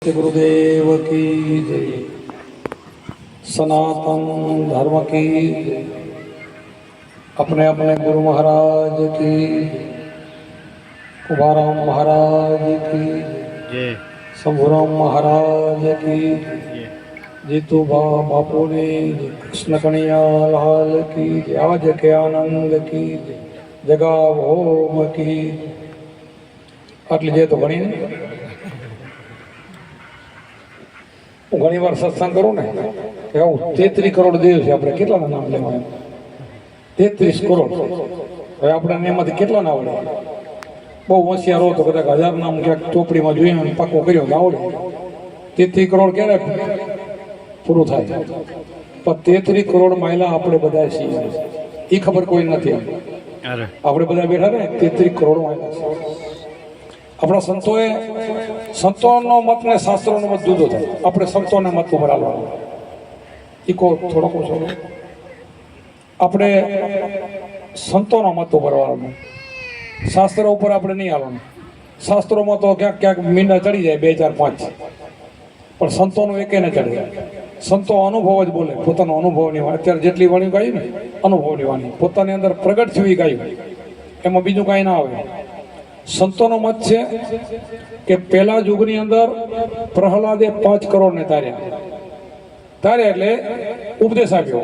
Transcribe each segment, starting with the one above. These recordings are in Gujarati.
गुरुदेव की जय। सनातन धर्म की जय। अपने अपने गुरु महाराज की जय। कुमाराम महाराज की जय। शंभुराम महाराज की जय। जीतू बापू ने कृष्ण कन्हैया लाल की जय। आज के आनंद की जय। जगा भोम की आटली जय तो घणी હું ઘણી વાર સત્સંગ કરું ને કે 33 કરોડ દેવ છે, આપણે કેટલાના નામ લેવાના? 33 કરોડ. હવે આપણે એમાંથી કેટલા ના આવડે? બહુ હોશિયાર હો તો કદાચ 1000 નામ ક્યાંક ચોપડીમાં જોઈને પાકો કર્યો તો આવડે. 33 કરોડ ક્યારે પૂરું થાય? પણ 33 કરોડ માયલા આપણે બધા છીએ, એ ખબર કોઈ નથી. આપણે બધા બેઠા ને 33 કરોડ માયલા છે. આપણા સંતોનો મત ને શાસ્ત્રોનો મત જુદો થાય. આપણે સંતોના મત ઉપર હાલવાનું. ઈકો થોડોક ઓછો. આપણે સંતોનો મત ઉપર હાલવાનું, શાસ્ત્રો ઉપર આપણે નહીં હાલવાનું. શાસ્ત્રોમાં તો ક્યાંક ક્યાંક મીંડા ચડી જાય 2 4 5, પણ સંતોનું એકે ન ચડે. સંતો અનુભવ જ બોલે, પોતાનો અનુભવની વાણી. અત્યારે જેટલી વાણી ગાયું ને અનુભવની વાણી, પોતાની અંદર પ્રગટ થયું ગાયું, એમાં બીજું કાંઈ ના આવે. સંતોનો મત છે કે પહેલા યુગની અંદર પ્રહલાદે 5 કરોડને તાર્યા એટલે ઉપદેશ આપ્યો,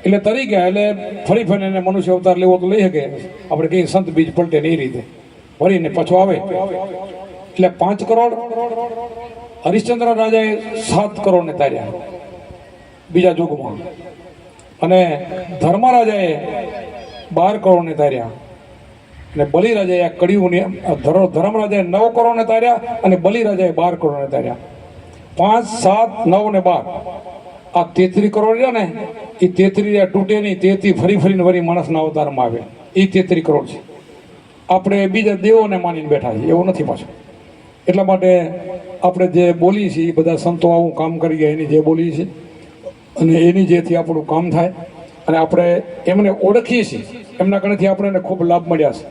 એટલે તરી ગયા. એટલે ફરી ફરીને મનુષ્ય અવતાર લેવો તો લઈ શકે. આપણે કહીએ સંત બીજ પલટે નહીં રીતે ભરીને પાછો આવે. એટલે 5 કરોડ. હરિશ્ચંદ્ર રાજાએ 7 કરોડને તાર્યા બીજા યુગમાં, અને ધર્મરાજાએ 12 કરોડને તાર્યા, અને બલિરાજાએ કડિયુની ધર્મરાજાએ 9 કરોડને તાર્યા, અને બલિરાજાએ 12 કરોડને તાર્યા. 5 7 9 ને 12, આ 33 કરોડ રહ્યા ને, એ 33 તૂટે નહીં. 33 ફરી ફરીને વળી માણસના અવતારમાં આવે, એ 33 કરોડ છે. આપણે બીજા દેવોને માનીને બેઠા છીએ, એવું નથી પાછું. એટલા માટે આપણે જે બોલીએ છીએ એ બધા સંતો આવું કામ કરી ગયા, એની જે બોલીએ છીએ અને એની જેથી આપણું કામ થાય, અને આપણે એમને ઓળખીએ છીએ. એમના કણેથી આપણને ખૂબ લાભ મળ્યા છે.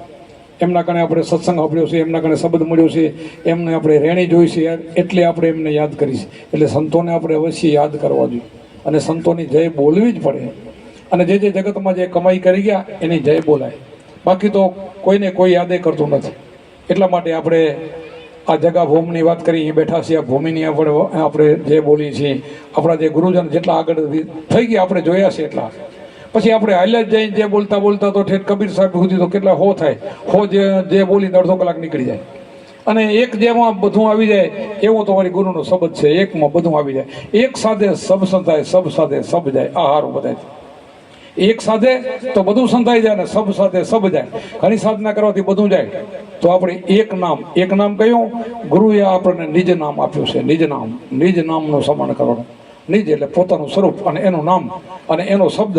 એમના કણે આપણે સત્સંગ સાંભળ્યો છે, એમના કણે શબ્દ મળ્યો છે, એમને આપણે રહેણી જોઈ છે, એટલે આપણે એમને યાદ કરી છે. એટલે સંતોને આપણે અવશ્ય યાદ કરવા જોઈએ, અને સંતોની જય બોલવી જ પડે. અને જે જગતમાં જે કમાઈ કરી ગયા એની જય બોલાય. બાકી તો કોઈને કોઈ યાદે કરતું નથી. એટલા માટે આપણે આ જગા ભૂમિની વાત કરી, અહીં બેઠા છીએ. આ ભૂમિની આપણે જે બોલીએ છીએ, આપણા જે ગુરુજન જેટલા આગળ થઈ ગયા આપણે જોયા છે એટલા. પછી આપણે હાલ્યા જ જઈને જે બોલતા બોલતા તો ઠેઠ કબીર સાહેબ સુધી તો કેટલા હો થાય. હો જે બોલીને અડધો કલાક નીકળી જાય. અને એક જેમાં બધું આવી જાય એવો તો મારી ગુરુનો શબ્દ છે. એકમાં બધું આવી જાય. એક સાથે સબ સંતાય, સબ સાથે સબ જાય. આ હારું બધાય. એક સાથે તો બધું સંતાઈ જાય, ને સબ સાથે સબ જાય. ઘણી સાધના કરવાથી બધું જાય. તો આપણે એક નામ કયું? ગુરુએ આપણને નિજ નામ આપ્યું છે. નિજ નામનું સન્માન કરવાનું. નિજ એટલે પોતાનું સ્વરૂપ અને એનું નામ અને એનો શબ્દ.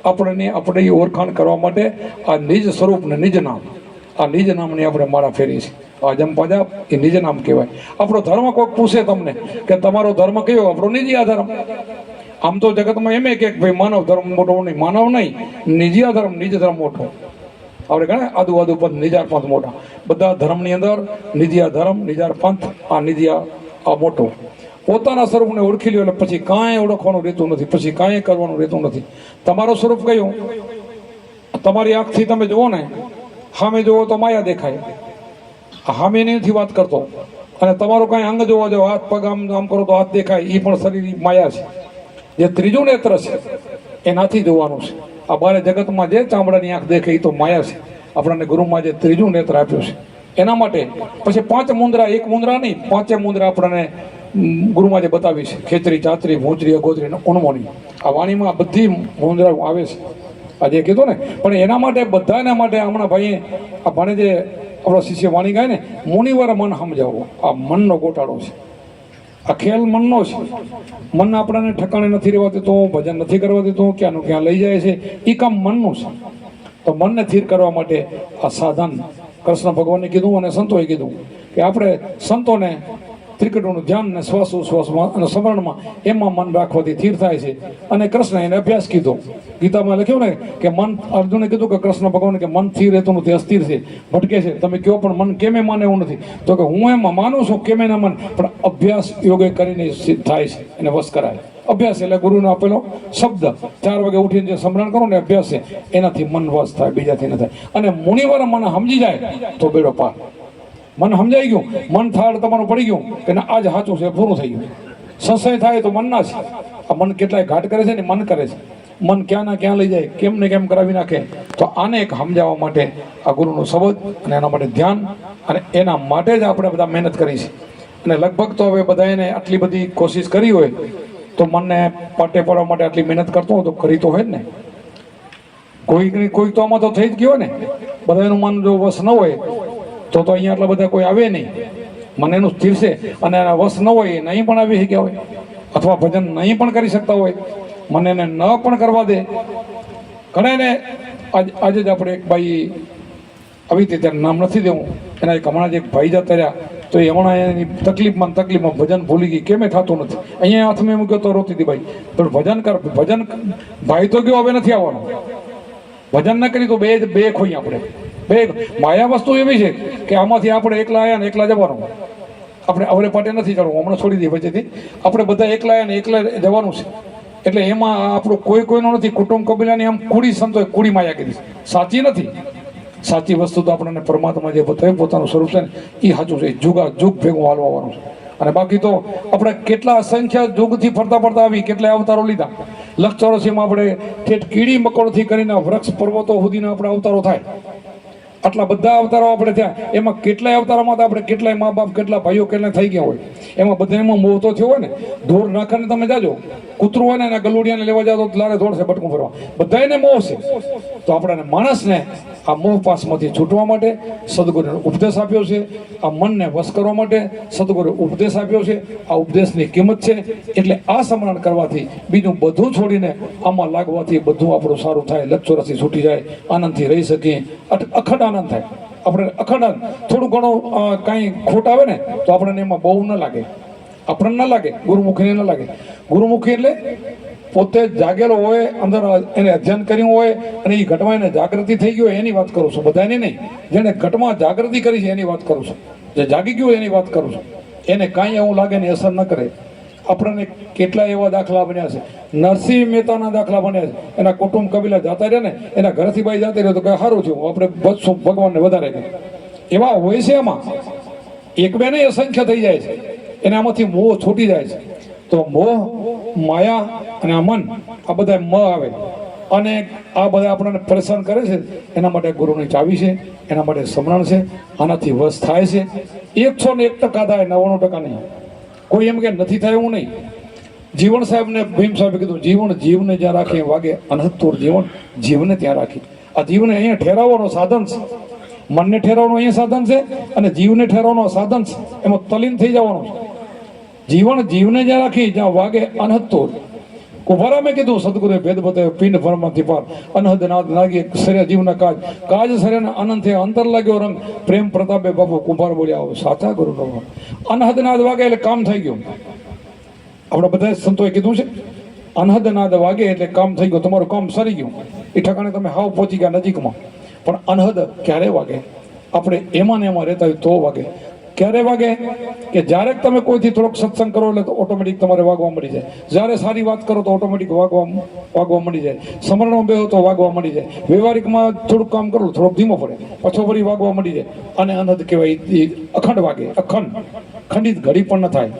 આપણે ઓળખાણ કરવા માટે આ નિજ સ્વરૂપ ને નિજ નામ, આ નિજ નામની આપણે માળા ફેરી છે. આ જમપાજા એ નિજ નામ કહેવાય. આપણો ધર્મ કોઈક પૂછે તમને કે તમારો ધર્મ કયો? આપણો નિજીયા ધર્મ. આમ તો જગતમાં એમ કે ભાઈ માનવ ધર્મ મોટો નહીં, માનવ નહીં, નિજીયા ધર્મ, નિજ ધર્મ મોટો. આપણે ગણે આદુ પંથ, નિજાર પંથ મોટા. બધા ધર્મની અંદર નિજીયા ધર્મ, નિજાર પંથ, આ નિજીયા આ મોટો. પોતાના સ્વરૂપને ઓળખી લ્યો એટલે પછી કાંઈ ઓળખવાનું રહેતું નથી, પછી કાંઈ કરવાનું રહેતું નથી. તમારું સ્વરૂપ કયું? તમારી આંખથી તમે જુઓ ને, સામે જુઓ તો માયા દેખાય. સામેની નથી વાત કરતો. અને તમારું કાંઈ અંગ જોવા જાઓ, હાથ પગ આમ કરો તો હાથ દેખાય, એ પણ શરીર માયા છે. જે ત્રીજું નેત્ર છે એનાથી જોવાનું છે. આ બારે જગતમાં જે ચામડાની આંખ દેખે એ તો માયા છે. આપણને ગુરુમાં જે ત્રીજું નેત્ર આપ્યું છે એના માટે. પછી 5 મુદ્રા, 1 મુદ્રા નહીં, 5 મુદ્રા આપણને ગુરુમાં જે બતાવી છે. ખેતરી, ચાતરી, ભૂંચરી, અગોતરી, ઉન્મોની. આ વાણીમાં બધી મુદ્રા આવે છે. આજે કીધું ને. પણ એના માટે બધાના માટે હમણાં ભાઈએ આ ભણે જે આપણો શિષ્ય વાણી ગાય ને, મુનિવાર મન સમજાવો. આ મનનો ગોટાળો છે. આ ખેલ મનનો છે. મન આપણને ઠકાણે નથી રહેવા દેતું, ભજન નથી કરવા દેતું, ક્યાંનું ક્યાં લઈ જાય છે. એ કામ મનનું છે. તો મનને સ્થિર કરવા માટે આ સાધન કૃષ્ણ ભગવાને કીધું અને સંતોએ કીધું કે આપણે સંતોને ત્રિકટોનું ધ્યાન ને શ્વાસોશ્વાસમાં અને સ્મરણમાં એમાં મન રાખવાથી સ્થિર થાય છે. અને કૃષ્ણ એને અભ્યાસ કીધો. ગીતામાં લખ્યું ને કે મન, અર્જુને કીધું કે કૃષ્ણ ભગવાન કે મન સ્થિર રહેતું નથી, અસ્થિર છે, ભટકે છે. તમે કહો પણ મન કેમે માને એવું નથી. તો કે હું એમાં માનું છું, કેમે ના માન, પણ અભ્યાસ યોગે કરીને સિદ્ધ થાય છે, એને વશ કરાય. અભ્યાસ એટલે ગુરુનો આપેલો શબ્દ. 4 વાગે ઉઠીને જે સ્મરણ કરો ને અભ્યાસ છે, એનાથી મન વશ થાય, બીજાથી ન થાય. અને મુનિવર મન સમજી જાય તો બેડો પાર. મન સમજાઈ ગયું, મન થાળ તમારું પડી ગયું કે ના આજ સાચું છે, પૂરું થઈ ગયું. સંશય થાય તો મનના છે. આ મન કેટલાય ઘાટ કરે છે ને, મન કરે છે. મન ક્યાં ના ક્યાં લઈ જાય, કેમ ને કેમ કરાવી નાખે. તો આને એક સમજાવવા માટે આ ગુરુનું શબ્દ અને એના માટે ધ્યાન, અને એના માટે જ આપણે બધા મહેનત કરી છે. અને લગભગ તો હવે બધાને આટલી બધી કોશિશ કરી હોય તો મનને પાટે પાડવા માટે આટલી મહેનત કરતો હોય તો કરી તો હોય જ ને. કોઈ તો આમાં તો થઈ જ ગયો ને. બધાનું મન જો વશ ન હોય તો અહીંયા આટલા બધા કોઈ આવે નહીં. મને એનું સ્થિર છે અને એના વશ ન હોય એ નહીં પણ આવી શક્યા હોય, અથવા ભજન નહીં પણ કરી શકતા હોય, મને એને ન પણ કરવા દે. ઘણાને આજે જ આપણે એક ભાઈ આવી હતી, ત્યારે નામ નથી દેવું, એના એક હમણાં જ એક ભાઈ જતા રહ્યા, તો એ હમણાં એની તકલીફમાં ભજન ભૂલી ગઈ, કેમે થતું નથી. અહીંયા હાથમાં મૂક્યો તો રોતી હતી ભાઈ, તો ભજન કર, ભજન. ભાઈ તો ગયો, હવે નથી આવવાનું. ભજન ન કરી તો બે ખોઈ આપણે. માયા વસ્તુ એવી છે કે આમાંથી આપણે એકલા આવ્યા ને એકલા જવાનું. આપણે અવરે પાટે નથી ચડવું, હમણાં છોડી દઈએ વચ્ચેથી. આપણે બધા એકલા આવ્યા ને એકલા જવાનું છે. એટલે એમાં આપણું કોઈનો નથી. કુટુંબ કબીલાની આમ કુડી સંતોએ કુડી માયા કીધી, સાચી નથી. સાચી વસ્તુ તો આપણને પરમાત્મા જે બતાવે પોતાનું સ્વરૂપ છે ને એ સાચું છે. જુગ ભેગું હાલવાનું છે. અને બાકી તો આપણે કેટલા અસંખ્ય જુગથી ફરતા આવી, કેટલા અવતારો લીધા. 184માં આપણે ઠેઠ કીડી મકોડથી કરીને વૃક્ષ પર્વતો સુધીના આપણે અવતારો થાય. આટલા બધા અવતારો આપણે થયા. એમાં કેટલાય અવતારોમાં તો આપણે કેટલાય મા બાપ, કેટલા ભાઈઓ, કેટલા થઈ ગયા હોય. એમાં બધામાં મોહ તો થયો હોય ને. ઢોર નાખીને તમે જાજો, કૂતરું હોય ને એના ગલુડિયાને લેવા જાવ તો લારે દોડશે બટકું ફરવા. બધાને મોહ છે. તો આપણે માણસને આ મોહ પાસમાંથી છૂટવા માટે સદગુરુએ ઉપદેશ આપ્યો છે. આ મનને વશ કરવા માટે સદગુરુએ ઉપદેશ આપ્યો છે. આ ઉપદેશની કિંમત છે. એટલે આ સ્મરણ કરવાથી, બીજું બધું છોડીને આમાં લાગવાથી બધું આપણું સારું થાય. લક્ષોરસથી છૂટી જાય, આનંદથી રહી શકીએ, અખંડ આનંદ થાય. આપણે અખંડ આનંદ. થોડું ઘણું કાંઈ ખોટ આવે ને તો આપણને એમાં બહુ ન લાગે, આપણને ન લાગે, ગુરુમુખીને ન લાગે. ગુરુમુખી એટલે પોતે જાગેલો હોય, અંદર એને અધ્યયન કર્યું હોય અને એ ઘટમાં એને જાગૃતિ થઈ ગઈ હોય એની વાત કરું છું. બધાને નહીં. જેને ઘટમાં જાગૃતિ કરી છે એની વાત કરું છું. જે જાગી ગયું એની વાત કરું છું. એને કાંઈ એવું લાગે ને અસર ન કરે. આપણને કેટલા એવા દાખલા બન્યા છે. નરસિંહ મહેતાના દાખલા બન્યા છે. એના કુટુંબ કબીલા જતા રહ્યા ને, એના ઘરથી બાઈ જતા રહ્યા તો કઈ સારું થયું, આપણે બચશું ભગવાનને વધારે. એવા હોય છે. એમાં એક બે નહીં, અસંખ્ય થઈ જાય છે. એને આમાંથી મોહ છૂટી જાય છે. તો મોહ, માયા અને આ મન, આ બધા મ આવે અને આ બધા આપણને પરેશાન કરે છે. એના માટે ગુરુની ચાવી છે, એના માટે સ્મરણ છે. આનાથી વશ થાય છે. 101% થાય, 99% નહીં. કોઈ એમ કે નથી થાય એવું નહીં. જીવન સાહેબને, ભીમ સાહેબે કીધું, જીવને જ્યાં રાખે વાગે અનહત્તુર જીવન, જીવને ત્યાં રાખી. આ જીવને અહીંયા ઠેરાવવાનો સાધન છે. મનને ઠેરવાનું અહીંયા સાધન છે અને જીવને ઠેરવાનો સાધન છે. એમાં તલીન થઈ જવાનું છે. જીવને જ્યાં રાખી જ્યાં વાગે અનહત્તુર. કુંભારા મેં કીધું, સદગુરુએ ભેદ બતાવ્યો, પિંડ ફરમાંથી પાર, અનહદ નાદ લાગી સર્યા જીવના કાજ સર્યાના અનંત થયા, અંતર લાગ્યો રંગ, પ્રેમ પ્રતાપે બાપુ કુંભાર બોલ્યા, આવો સાચા ગુરુ નો. અનહદ નાદ વાગે એટલે કામ થઈ ગયું. આપણા બધા સંતોએ કીધું છે, અનહદ નાદ વાગે એટલે કામ થઈ ગયું, તમારું કામ સરી ગયું. એ ઠકાણે તમે હાવ પહોંચી ગયા નજીકમાં. પણ અનહદ ક્યારે વાગે? આપણે એમાં ને એમાં રહેતા હોય તો વાગે. ક્યારે વાગે? કે જ્યારે તમે કોઈથી થોડોક સત્સંગ કરો એટલે તો ઓટોમેટિક તમારે વાગવા મળી જાય. જ્યારે સારી વાત કરો તો ઓટોમેટિક વાગવા મળી જાય. સ્મરણમાં બેહો તો વાગવા મળી જાય. વ્યવહારિકમાં થોડુંક કામ કરો થોડોક ધીમો પડે, પાછો વળી વાગવા મળી જાય. અને અનહદ કહેવાય. અખંડ વાગે. અખંડ, ખંડિત ઘડી પણ ન થાય.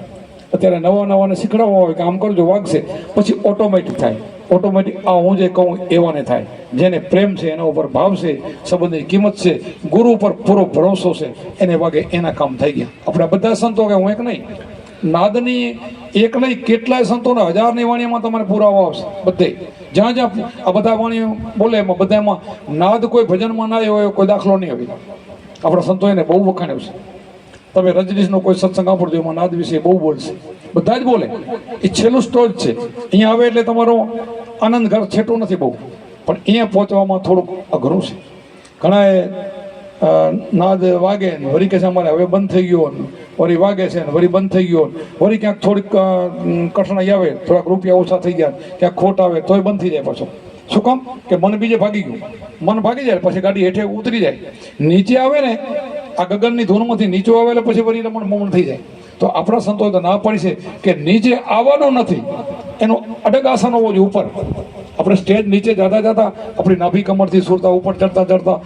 અત્યારે નવાને શીખડાવવા હોય કે આમ કરજો વાગશે, પછી ઓટોમેટિક થાય. ઓટોમેટિક આ હું જે કહું એવાને થાય. જેને પ્રેમ છે, એના ઉપર ભાવ છે, સંબંધની કિંમત છે, ગુરુ ઉપર પૂરો ભરોસો છે, એને વાગે એના કામ થઈ ગયા. આપણે બધા સંતો કે હું એક નહીં, નાદની એક નહીં, કેટલાય સંતોના 1000ની વાણીમાં તમારે પુરાવા આવશે. બધે જ્યાં આ બધા વાણીઓ બોલે એમાં બધામાં નાદ કોઈ ભજનમાં ના આવ્યો હોય કોઈ દાખલો નહીં આવે. આપણા સંતો એને બહુ વખાણ્યું છે. તમે રજનીશનો કોઈ સત્સંગ સાંભળજો, એમાં નાદ વિશે બહુ બોલશે. બધા જ બોલે. એ છેલ્લું સ્ટોજ છે. અહીંયા આવે એટલે તમારો આનંદ ઘર છેટું નથી બહુ, પણ અહીંયા પહોંચવામાં થોડુંક અઘરું છે. ઘણાએ નાદ વાગે ને વળી કે છે અમારે હવે બંધ થઈ ગયો ને વળી વાગે છે ને વળી બંધ થઈ ગયો ને વળી ક્યાંક થોડીક કઠણાઈ આવે, થોડાક રૂપિયા ઓછા થઈ ગયા, ક્યાંક ખોટ આવે તોય બંધ થઈ જાય પાછો. શું કામ? કે મન બીજે ભાગી ગયું. મન ભાગી જાય પછી ગાડી હેઠે ઉતરી જાય, નીચે આવે ને આ ગગનની ધૂનમાંથી નીચે આવે એટલે પછી વળી રમણ મમણ થઈ જાય. તો આપણા સંતોએ તો ના પાડી છે કે નીચે આવવાનું નથી, એનો અડગ આસન હોવો જોઈએ ઉપર. આપણે સ્ટેજ નીચે જતા જતા આપણી નાભી કમરથી સુરતા ઉપર ચડતા ચડતા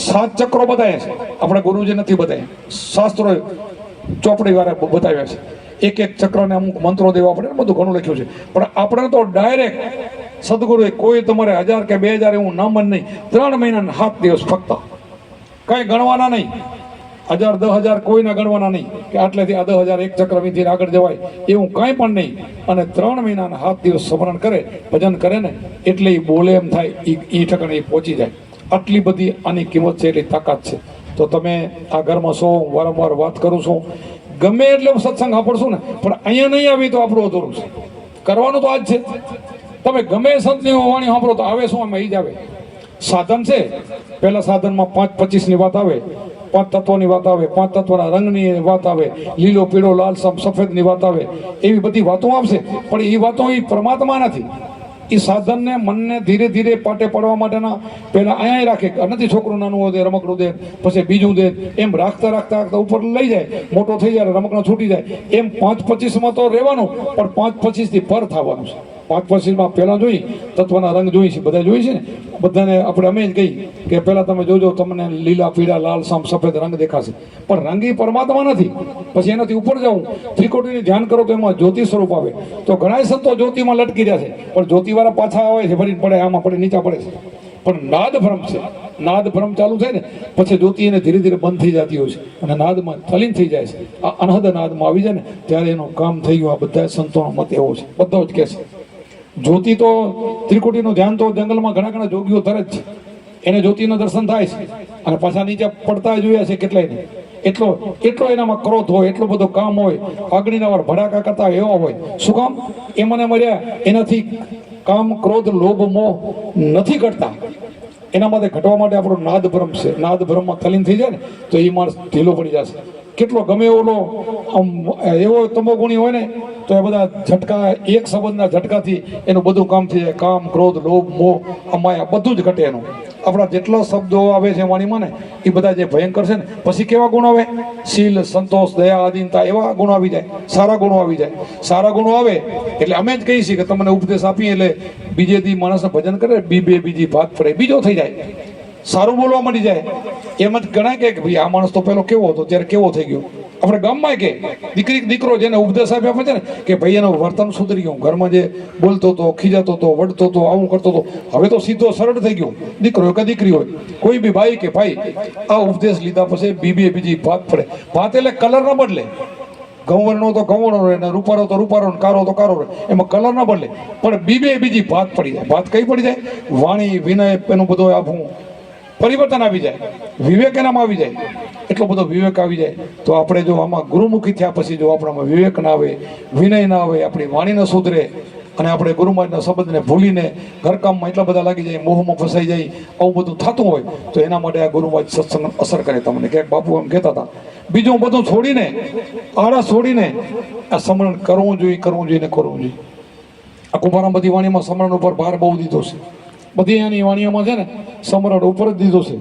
7 ચક્રો બતાવ્યા છે. આપણા ગુરુજી નથી બતાવ્યા, શાસ્ત્રોએ ચોપડી વાળા બતાવ્યા છે. એક એક ચક્રને અમુક મંત્રો દેવા પડે, બધું ઘણું લખ્યું છે. પણ આપણે તો ડાયરેક્ટ સદગુરુએ કોઈ તમારે 1000 કે 2000 એવું નામ જ નહીં, 3 મહિના 7 દિવસ ફક્ત, કઈ ગણવાના નહીં. 1000 10,000 કોઈના ગણવાના નહીં કે આટલેથી આ 10,000 એક ચક્ર વીથી આગળ જવાય, એવું કાંઈ પણ નહીં. અને 3 મહિના 7 દિવસ સ્મરણ કરે, ભજન કરે ને એટલે એ બોલે એમ થાય, એ ઠકાણે એ પહોંચી જાય. આટલી બધી આની કિંમત છે, એટલી તાકાત છે. તો તમે આ ઘરમાં છો, વારંવાર વાત કરું છું, ગમે એટલે સત્સંગ સાંભળશું ને, પણ અહીંયા નહીં આવી તો આપણું અધૂરું છે. કરવાનું તો આજ છે. તમે ગમે સંતની વાણી સાંભળો તો આવે શું? આમાં એ જ આવે. સાધન છે, પહેલા સાધનમાં 5-25ની વાત આવે, 5 તત્વોની વાત આવે, 5 તત્વના રંગની વાત આવે, લીલો પીળો લાલ સફેદની વાત આવે, એવી બધી વાતો આવશે. પણ એ વાતો એ પરમાત્મા નથી. એ સાધનને મનને ધીરે ધીરે પાટે પડવા માટેના પહેલા અહીંયા રાખે. નથી છોકરું નાનું હોય રમકડું દે, પછી બીજું દે, એમ રાખતા રાખતા રાખતા ઉપર લઈ જાય, મોટો થઈ જાય, રમકડા છૂટી જાય. એમ 5-25માં તો રહેવાનું, પણ 5-25થી પર થવાનું છે. 5-25માં પહેલા જોઈ તત્વના રંગ જોઈ છે, બધા જોઈ છે ને. બધાને આપણે અમે જ કહી કે પહેલા તમે જોજો, તમને લીલા પીળા લાલ સફેદ રંગ દેખાશે, પણ રંગ એ પરમાત્મા નથી. પછી એનાથી ઉપર જવું, ત્રિકોટીને ધ્યાન કરો તો એમાં જ્યોતિ સ્વરૂપ આવે. તો ઘણા સંતો જ્યોતિમાં લટકી રહ્યા છે, પણ જ્યોતિવાળા પાછા આવે છે, ફરીને પડે, આમાં પડે, નીચા પડે છે. પણ નાદ ભ્રમ છે. નાદ ભ્રમ ચાલુ થાય ને પછી જ્યોતિ એને ધીરે ધીરે બંધ થઈ જતી હોય છે, અને નાદમાં તલીન થઈ જાય છે. આ અનહદ નાદમાં આવી જાય ને ત્યારે એનું કામ થઈ ગયું. આ બધા સંતોનો મત એવો છે, બધો જ કહે છે. જ્યોતિ તો ત્રિકોટીનું ધ્યાન તો જંગલમાં ઘણા ઘણા જોગીઓ ધરે જ છે, એને જ્યોતિનું દર્શન થાય છે. અને પાછા નીચે પડતા જોયા છે કેટલાયને. એટલો એનામાં ક્રોધ હોય, એટલો બધો કામ હોય, અગ્નિના વાર ભડાકા કરતા એવા હોય. શું કામ? એ મને મળ્યા એનાથી કામ ક્રોધ લોભ મોહ નથી ઘટતા. એના માટે ઘટવા માટે આપણો નાદ ભ્રમ છે. નાદ ભ્રમમાં તલીન થઈ જાય ને તો એ માણસ ઢીલો પડી જશે. કેટલો ગમે એવો તમોગુણી હોય ને તો એ બધા ઝટકા, એક સંબંધના ઝટકાથી એનું બધું કામ થઈ જાય. કામ ક્રોધ લોભ મોહ અમાયા બધું જ ઘટે એનું. આપણા જેટલા શબ્દો આવે છે વાણીમાં ને એ બધા જે ભયંકર છે ને, પછી કેવા ગુણ આવે? શીલ, સંતોષ, દયા, આધીનતા, એવા ગુણો આવી જાય. સારા ગુણો આવી જાય. સારા ગુણો આવે એટલે અમે જ કહીએ છીએ કે તમને ઉપદેશ આપીએ એટલે બીજે દી માણસને ભજન કરે, બીજી ભાત પડે, બીજો થઈ જાય, સારું બોલવા મળી જાય. એમ જ ગણાય કે ભાઈ આ માણસ તો પેલો કેવો હતો ત્યારે કેવો થઈ ગયો. આપણે ગામમાં કે દીકરો જેને ઉપદેશ આપ્યા આપે છે ને કે ભાઈ એનું વર્તન સુધરી ગયું, ઘરમાં જે બોલતો હતો, ખીજાતો હતો, વઢતો હતો, આવું કરતો હતો, હવે તો સીધો સરળ થઈ ગયો. દીકરો હોય કે દીકરી હોય, કોઈ બી ભાઈ કે ભાઈ આ ઉપદેશ લીધા પછી બીજી ભાત પડે. ભાત એટલે કલર ન બદલે. ગૌવર્ણો તો ગૌવર્ણો રહે, ને રૂપારો તો રૂપારો, ને કારો તો કારો રહે, એમાં કલર ન બદલે. પણ બીજી ભાત પડી જાય. ભાત કઈ પડી જાય? વાણી, વિનય, એનું બધું આખું પરિવર્તન આવી જાય. વિવેક એનામાં આવી જાય. એટલો બધો વિવેક આવી જાય તો આપણે જો આમાં ગુરુમુખી થયા પછી જો આપણામાં વિવેક ના આવે, વિનય ના આવે, આપણી વાણી ન સુધરે, અને આપણે ગુરુમાજના શબ્દને ભૂલીને ઘરકામમાં એટલા બધા લાગી જાય, મોહમાં ફસાઈ જાય, આવું બધું થતું હોય તો એના માટે આ ગુરુમાજ સત્સંગ અસર કરે. તમને ક્યાંક બાપુ એમ કહેતા હતા, બીજું બધું છોડીને, આળસ છોડીને આ સમરણ કરવું જોઈએ. આ કુંભારામ બધી વાણીમાં સમરણ ઉપર ભાર બહુ દીધો છે. બધી એની વાણીઓમાં છે ને સમરણ ઉપર જ દીધો છે.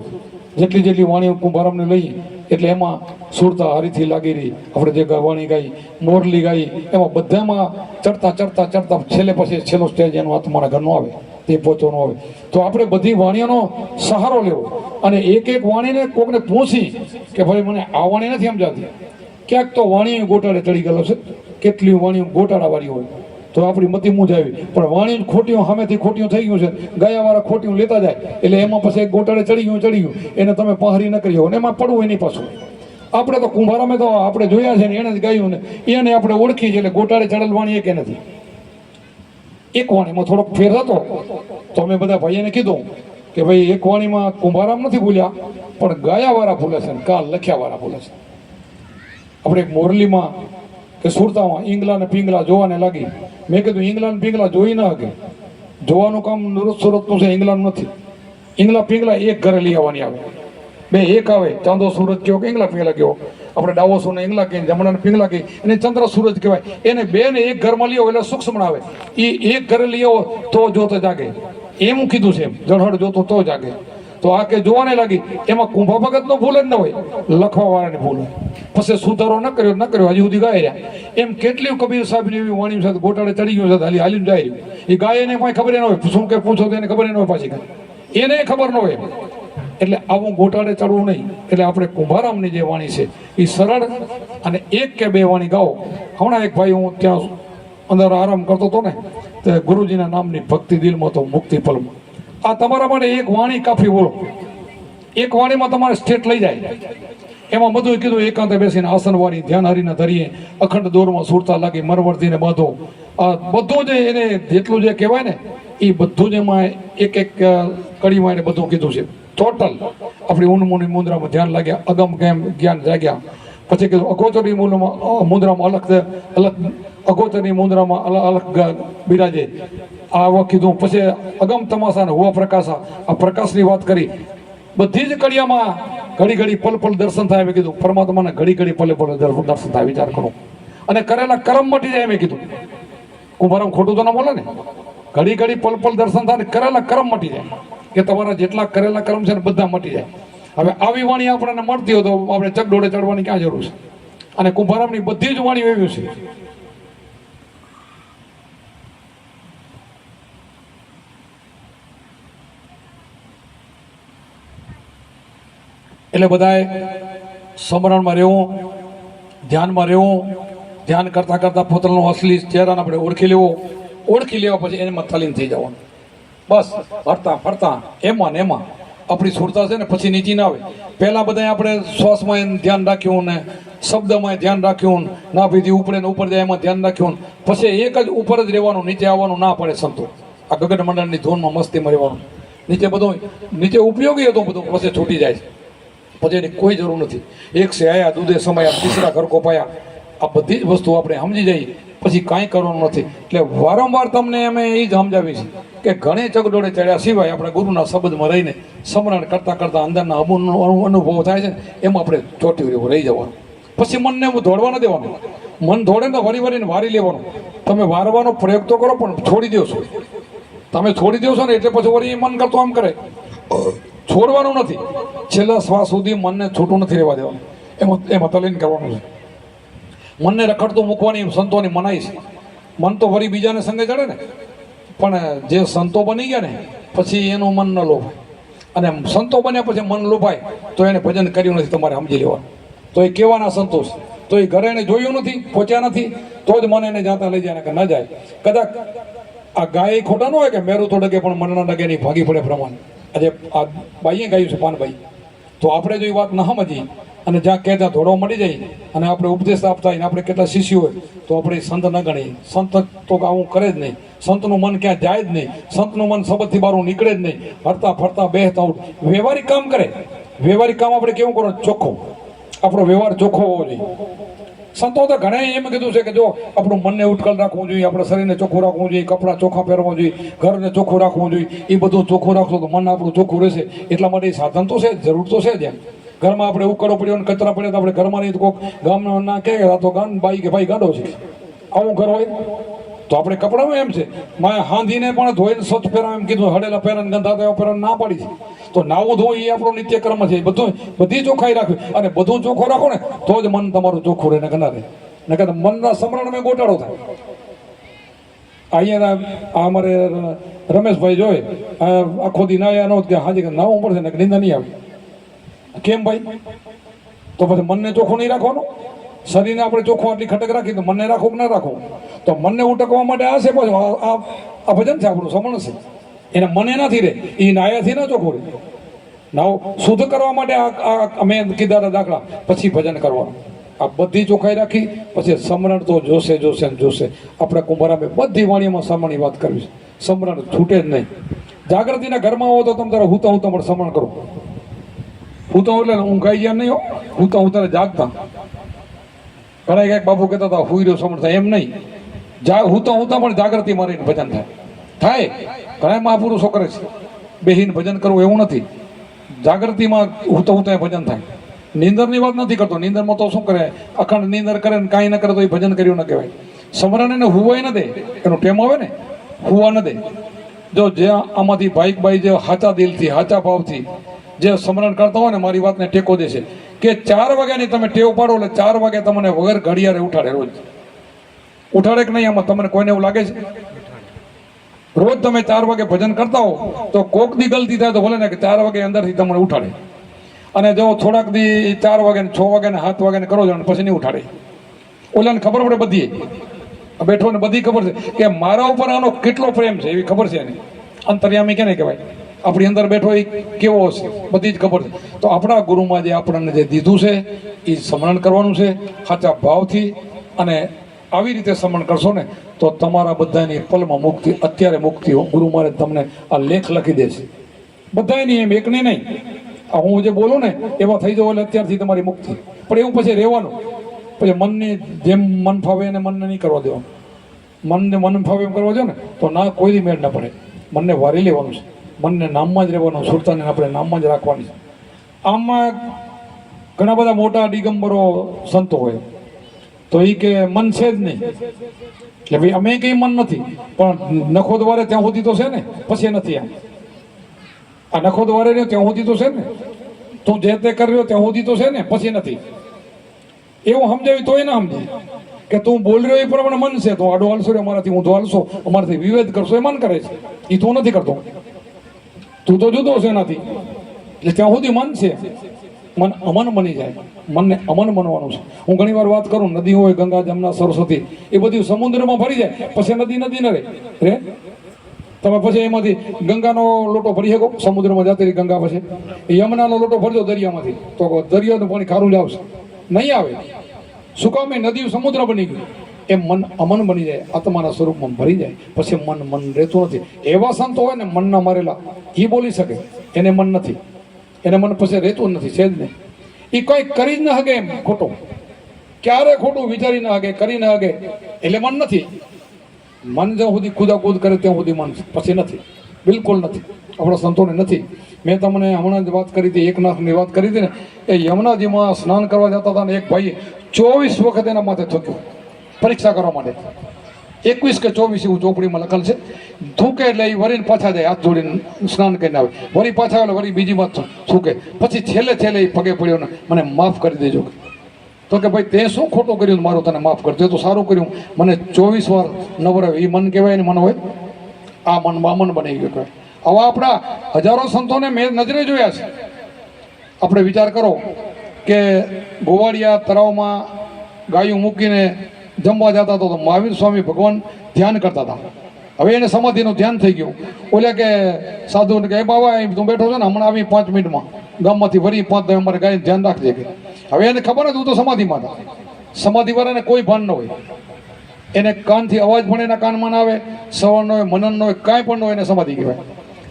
જેટલી વાણીઓ કુંભારામને લઈ એટલે એમાં સુરતા હરીથી લાગી રહી. આપણે જે વાણી ગાઈ, મોરલી ગાઈ, એમાં બધામાં ચડતા છેલ્લે પછી છેલ્લો સ્ટેજ એનો આ તમારા ઘરનો આવે, તે પહોંચવાનો આવે. તો આપણે બધી વાણીઓનો સહારો લેવો અને એક વાણીને કોકને પૂછી કે ભાઈ મને આ વાણી નથી સમજાતી. ક્યાંક તો વાણીઓ ગોટાળે ચડી ગયેલો છે, કેટલી વાણીઓ ગોટાળાવાળી હોય તો આપણી મતી મૂંઝાવી. પણ વાણી ખોટીઓ સામેથી ખોટીઓ થઈ ગયું છે, ગયાવાળા ખોટીઓ લેતા જાય એટલે એમાં પછી એક ગોટાળે ચડી ગયું એને તમે પહારી ન કરી હોય ને એમાં પડવું એની પાછું. આપણે તો કુંભારામે તો આપણે જોયા છે ને એને જ ગાયું ને એને આપણે ઓળખી છે એટલે ગોટાળે ચડેલ વાણી એક નથી. એક વાણીમાં થોડોક ફેર હતો તો અમે બધા ભાઈઓને કીધું કે ભાઈ એક વાણીમાં કુંભારામ નથી ભૂલ્યા પણ ગાયાવાળા ભૂલે છે ને કાલ લખ્યાવાળા ભૂલે છે. આપણે એક મોરલીમાં કે સુરતામાં ઈંગલા ને પિંગલા જોવાને લાગી. મેં કીધું ઈંગલા ને પિંગલા જોઈ ન શકે, જોવાનું કામ સુરતનું છે, ઈંગલાનું નથી. ઈંગલા પિંગલા એક ઘરે લઈ આવવાની આવે. બે એક આવે, ચાંદો સૂરજ કયો કે ઈંગલા પિંગલા કયો, આપણે ડાવો સોને ઈંગલા કહીએ, જમણાને પિંગલા કહીએ, એને ચંદ્ર સૂરજ કહેવાય. એને બે ને એક ઘરમાં લઈ આવો એટલે સૂક્ષ્મ આવે. એ એક ઘરે લઈ આવો તો જોતો જાગે, એમ કીધું છે. એમ જળહળ જોતો તો જાગે. તો આ કે જોવાને લાગી એમાં કુંભા ભગત નો ભૂલ જ ન હોય, લખવા વાળાની ભૂલ હોય. પછી સુધારો ન કર્યો હજી સુધી ગાય રહ્યા. એમ કેટલી કબીર સાહેબ ની એવી વાણી સાથે ગોટાળે ચડી ગયો છે, હાલી હાલીને જાય રહ્યું. એ ગાય એને કોઈ ખબર ન હોય, શું કે પૂછો તો એને ખબર ન હોય, પાછી એને ખબર ન હોય. એટલે આવું ગોટાળે ચડવું નહીં. એટલે આપણે કુંભારામની જે વાણી છે એ સરળ અને એક કે બે વાણી ગાઓ. હમણાં એક ભાઈ હું ત્યાં અંદર આરામ કરતો હતો ને, તે ગુરુજીના નામની ભક્તિ દિલમાં તો મુક્તિ પલમાં. આ તમારા માટે એક વાણી કાફી. બોલો, એક વાણીમાં તમારે સ્ટેટ લઈ જાય. એમાં બધું કીધું, એકાંતે બેસીને આસન વાળી ધ્યાન હરીને ધરીએ, અખંડ દોરમાં સુરતા લાગી મરવર્તીને બાંધો. આ બધું જે એને જેટલું જે કહેવાય ને એ બધું જ એમાં એક એક કડીમાં એને બધું કીધું છે. ટોટલ આપણી ઊંડમૂની મુદ્રામાં ધ્યાન લાગ્યા, અગમ કેમ જ્ઞાન જાગ્યા. પછી કીધું અગોચરની મુદ્રામાં અલગ અગોચરની મુદ્રામાં અલગ બિરાજે. આ કીધું. પછી અગમ તમાશા ને હુવા પ્રકાશા, આ પ્રકાશની વાત કરી. બધી જ કડિયામાં ઘડી ઘડી પલ પલ દર્શન થાય. મેં કીધું પરમાત્માને ઘડી ઘડી પલે પલે દર્શન થાય, વિચાર કરો. અને કરેલા કર્મ મટી જાય. મેં કીધું કુંભારામ ખોટું તો ના બોલે ને. ઘડી ઘડી પલ પલ દર્શન થાય, કરેલા કર્મ મટી જાય. કે તમારા જેટલા કરેલા કર્મ છે ને બધા મટી જાય. હવે આવી વાણી આપણને મળતી હોય તો આપણે ચકડોળે ચડવાની ક્યાં જરૂર છે? અને કુંભારામની બધી જ વાણી એવી છે. એટલે બધાએ સમરણમાં રહેવું, ધ્યાનમાં રહેવું. ધ્યાન કરતા કરતા પોતાનો અસલી ચહેરાને આપણે ઓળખી લેવા પછી એમાં તલીન થઈ જવાનું. બસ ફરતા ફરતા એમાં ને એમાં આપણી સુરતા છે ને પછી નીચી ના આવે. પહેલા બધા આપણે શ્વાસમાં ધ્યાન રાખ્યું ને શબ્દમાં ધ્યાન રાખ્યું, નાભીથી ઉપડે ને ઉપર જાય એમાં ધ્યાન રાખ્યું. પછી એક જ ઉપર જ રહેવાનું, નીચે આવવાનું ના પડે. સંતો આ ગગન મંડળની ધૂનમાં મસ્તીમાં રહેવાનું. નીચે બધું નીચે ઉપયોગી હતું બધું, પછી છૂટી જાય છે. પછી એની કોઈ જરૂર નથી. એક સે આયા દૂધે સમાયા, તીસરા ઘર કોપાયા. આ બધી જ વસ્તુ આપણે સમજી જઈએ પછી કાંઈ કરવાનું નથી. એટલે વારંવાર તમને અમે એ જ સમજાવી છે કે ઘણી ચગડોળે ચડ્યા સિવાય આપણે ગુરુના શબ્દમાં રહીને સ્મરણ કરતા કરતા અંદરના અનુભવ થાય છે, એમાં આપણે ચોટી રહી જવાનું. પછી મનને દોડવા ન દેવાનું. મન દોડે ને વરીને વારી લેવાનું. તમે વારવાનો પ્રયોગ તો કરો પણ છોડી દો છો. તમે છોડી દો છો ને એટલે પછી વળી મન કરતો આમ કરે. છોડવાનું નથી. છેલ્લા શ્વાસ સુધી મનને છૂટું નથી રહેવા દેવાનું. એમાં તલીન કરવાનું છે. મનને રખડતું મૂકવાની સંતોની મનાઈ છે. મન તો વળી બીજાને સંગે ચડે ને, પણ જે સંતો બની ગયા ને પછી એનું મન ન લોભાય. અને સંતો બન્યા પછી મન લોભાય તો એને ભજન કર્યું નથી, તમારે સમજી લેવાનું. તો એ કેવાના સંતોષ, તો એ ઘરે એને જોયું નથી, પહોંચ્યા નથી, તો જ મને એને જાતા લઈ જાય કે ન જાય. કદાચ આ ગાય ખોટા ન હોય કે મેરું તો ડગે પણ મનના ડગે નહીં, ભાગી પડે પ્રમાણે. આજે આ બાઈએ ગાયું છે પાનભાઈ. તો આપણે જો એ વાત ન સમજી અને જ્યાં કે ત્યાં ધોડો મળી જાય અને આપણે ઉપદેશ આપતા હોય ને આપણે કેટલા શિષ્યો હોય તો આપણે સંત ન ગણીએ. સંત તો આવું કરે જ નહીં. સંતનું મન ક્યાં જાય જ નહીં. સંતનું મન શબ્દથી બહાર નીકળે જ નહીં. હરતા ફરતા બેહતા ઉઠ વ્યવહારિક કામ કરે. વ્યવહારિક કામ આપણે કેવું કરો? ચોખ્ખું. આપણો વ્યવહાર ચોખ્ખો હોવો જોઈએ. સંતો તો ઘણા એમ કીધું છે કે જો આપણું મનને ઉટકલ રાખવું જોઈએ, આપણે શરીરને ચોખ્ખું રાખવું જોઈએ, કપડાં ચોખ્ખા પહેરવા જોઈએ, ઘરને ચોખ્ખું રાખવું જોઈએ. એ બધું ચોખ્ખું રાખશો તો મન આપણું ચોખ્ખું રહેશે. એટલા માટે સાધન તો છે, જરૂર તો છે જ. એમ ઘરમાં આપણે ઉકળો પડ્યો અને કચરા પડ્યા તો આપણે ઘરમાં નહીં તો કોઈક ગામનો ના કહે તો ગામ બાઈ કે ભાઈ ગાડો છે, આવું ઘર હોય. તો આપણે કપડામાં એમ છે માએ હાંધીને પણ ધોઈને સ્વચ્છ પહેરાવ એમ કીધું. હડેલા પહેરાને ગંધાતા એવા પહેરાને ના પાડી છે. તો નાવું ધોવું એ આપણો નિત્ય કર્મ છે. બધી ચોખ્ખાઈ રાખવી. અને બધું ચોખ્ખું રાખો ને તો જ મન તમારું ચોખ્ખું રહે. ને રહે ને કે મનના સમરણમાં ગોટાળો થાય. અહીંયા અમારે રમેશભાઈ જોઈ આખો દી નાયા નો કે હાજી નાવું પડશે ને નિંદા નહીં આવે. કેમ ભાઈ? તો પછી મનને ચોખ્ખું નહીં રાખવાનું. શરીરને આપણે ચોખ્ખું આટલી ખટક રાખી તો મનને રાખવું કે ના રાખવું? તો મનને ઉટકવા માટે આ છે પાછું આ ભજન છે, આપણું સમરણ છે. એને મને નથી રે, એ નાયાથી ના ચોખ્ખું રે. નાવ શુદ્ધ કરવા માટે અમે કીધા દાખલા, પછી ભજન કરવાનું. આ બધી ચોખ્ખાઈ રાખી પછી સમરણ તો જોશે જોશે ને જોશે. આપણે કુંભારામે બધી વાણીમાં સમરણની વાત કરવી છે. સમરણ છૂટે જ નહીં. જાગૃતિના ઘરમાં આવો તો તમે તારે હું પણ સમરણ કરો. હું તો એટલે ઊંઘાઈ ગયા નહીં હો. હું તારે જાગતા. ઘણા ક્યાંક બાપુ કહેતા હતા હુઈ રહ્યો સમરણ થાય, એમ નહીં. હું તો પણ જાગૃતિ મારીને ભજન થાય. ઘણા મહાપુરુષો કરે છે. બેહીને ભજન કરવું એવું નથી. જાગૃતિમાં હું તો ભજન થાય. નીંદરની વાત નથી કરતો. નીંદરમાં તો શું કરે, અખંડ નીંદર કરે ને કાંઈ ન કરે તો એ ભજન કર્યું ન કહેવાય. સમરણ એને હુવાય ન દે, એનો ટેમ આવે ને, હુવા ન દે. જો જે આમાંથી ભાઈક બાઈ જે હાચા દિલથી હાચા ભાવથી જે સમરણ કરતા હોય ને, મારી વાતને ટેકો દેશે કે 4 વાગ્યાની તમે ટેવ પાડો એટલે 4 વાગે તમને વગર ઘડિયાળે ઉઠાડે. રોજ ઉઠાડે કે નહીં? આમાં તમને કોઈને એવું લાગે છે? રોજ તમે 4 વાગે ભજન કરતા હો તો કોક દી ગલતી થાય તો ભલે ને કે 4 વાગે અંદરથી તમને ઉઠાડે. અને જો થોડાક દી 4 વાગે ને 6 વાગે ને 7 વાગે ને કરો છો પછી નહીં ઉઠાડે. ઓલાને ખબર પડે, બધી બેઠો ને બધી ખબર છે કે મારા ઉપર આનો કેટલો પ્રેમ છે, એવી ખબર છે એને. અંતર્યામી કેને કહેવાય? આપણી અંદર બેઠો એ કેવો હશે બધી જ ખબર છે. તો આપણા ગુરુમાં જે આપણને જે દીધું છે એ સ્મરણ કરવાનું છે સાચા ભાવથી. અને આવી રીતે સ્મરણ કરશો ને તો તમારા બધાની પલમાં મુક્તિ, અત્યારે મુક્તિ ગુરુ મહારાજ તમને આ લેખ લખી દેશે. બધાની, એમ એકની નહીં. હું જે બોલું ને એવા થઈ જાવ એટલે અત્યારથી તમારી મુક્તિ. પણ એવું પછી રહેવાનું. પછી મનની જેમ મન ફાવે એને મનને નહીં કરવા દેવાનું. મનને મન ફાવે એમ કરવા દો ને તો ના કોઈ મેળ ના પડે. મનને વારી લેવાનું છે, મનને નામમાં જ રહેવાનું, સુરતાને આપણે નામમાં જ રાખવાની છે. આમાં ઘણા બધા મોટા દિગંબરો સંતો હોય તો એ કે મન છે જ નહીં, એટલે ભાઈ અમે કંઈ મન નથી, પણ નખો દ્વારે ત્યાં સુધી તો છે ને, પછી નથી. આ નખો દ્વારે રહ્યો ત્યાં સુધી તો છે ને, તું જે તે કરી રહ્યો ત્યાં સુધી તો છે ને, પછી નથી. એવું સમજાવી તોય ના સમજે કે તું બોલ રહ્યો એ પ્રમાણે મન છે, તું આડો હાલશો રે અમારાથી, હું તો હાલશો અમારાથી વિવેદ કરશો એ મન કરે છે, એ તું નથી કરતો. તું તો જુદો છે એનાથી. એટલે ત્યાં સુધી મન છે. મન અમન બની જાય, મનને અમન બનવાનું છે. હું ઘણી વાર વાત કરું, નદી હોય ગંગા જમના સરસ્વતી એ બધી સમુદ્રમાં ભરી જાય પછી નદી ન રહે. તમે પછી એમાંથી ગંગાનો લોટો ભરી શકો સમુદ્રમાં જતી ગંગા, પછી યમુનાનો લોટો ભરજો દરિયામાંથી તો દરિયાનું પાણી ખારું જ આવશે? નહીં આવે. શું કામ? એ નદી સમુદ્ર બની ગયું. એ મન અમન બની જાય, આત્માના સ્વરૂપમાં ભરી જાય, પછી મન રહેતું નથી. એવા સંતો હોય ને મનના મારેલા, એ બોલી શકે, એને મન નથી, એને મન પછી રહેતું નથી, છે જ નહીં. એ કંઈ કરી જ ન હગે એમ ખોટું, ક્યારે ખોટું વિચારી ન હગે, કરી ન હગે, એટલે મન નથી. મન જ્યાં સુધી કૂદાકૂદ કરે ત્યાં સુધી મન, પછી નથી, બિલકુલ નથી. આપણા સંતોને નથી. મેં તમને હમણાં જ વાત કરી હતી, એકનાથની વાત કરી હતી ને, એ યમુનાજીમાં સ્નાન કરવા જતા હતા ને એક ભાઈએ 24 વખત એના માથે થૂક્યું પરીક્ષા કરવા માટે. 21 કે 24 એવું ચોપડીમાં લખેલ છે. થૂકે એટલે એ વરીને પાછા જાય, હાથ જોડીને સ્નાન કરીને આવે, વરી પાછા આવે, વરી બીજી વાત થૂકે, પછી છેલ્લે એ પગે પડ્યો ને મને માફ કરી દેજો. તો કે ભાઈ તે શું ખોટું કર્યું, મારું તને માફ કરજો, તો સારું કર્યું, મને 24 વાર નવરાવે. એ મન કહેવાય ને મન હોય? આ મન બામન બની ગયું કહેવાય. આવા આપણા હજારો સંતોને મેં નજરે જોયા છે. આપણે વિચાર કરો કે ગોવાળિયા તળાવમાં ગાયું મૂકીને જમવા જતા તો મહાવીર સ્વામી ભગવાન ધ્યાન કરતા હતા. હવે એને સમાધિનું ધ્યાન થઈ ગયું. ઓલે કે સાધુને કે બાબા અહીં તું બેઠો છો ને, હમણાં આવી 5 મિનિટમાં ગામમાંથી વરી 5 અમારે ગાયને ધ્યાન રાખજે. હવે એને ખબર નથી, હું તો સમાધિમાં હતા. સમાધિવાળાને કોઈ ભાન ન હોય, એને કાનથી અવાજ પણ એના કાનમાં ના આવે, શ્રવણ ન હોય, મનન ન હોય, કાંઈ પણ ન હોય, એને સમાધિ કહેવાય.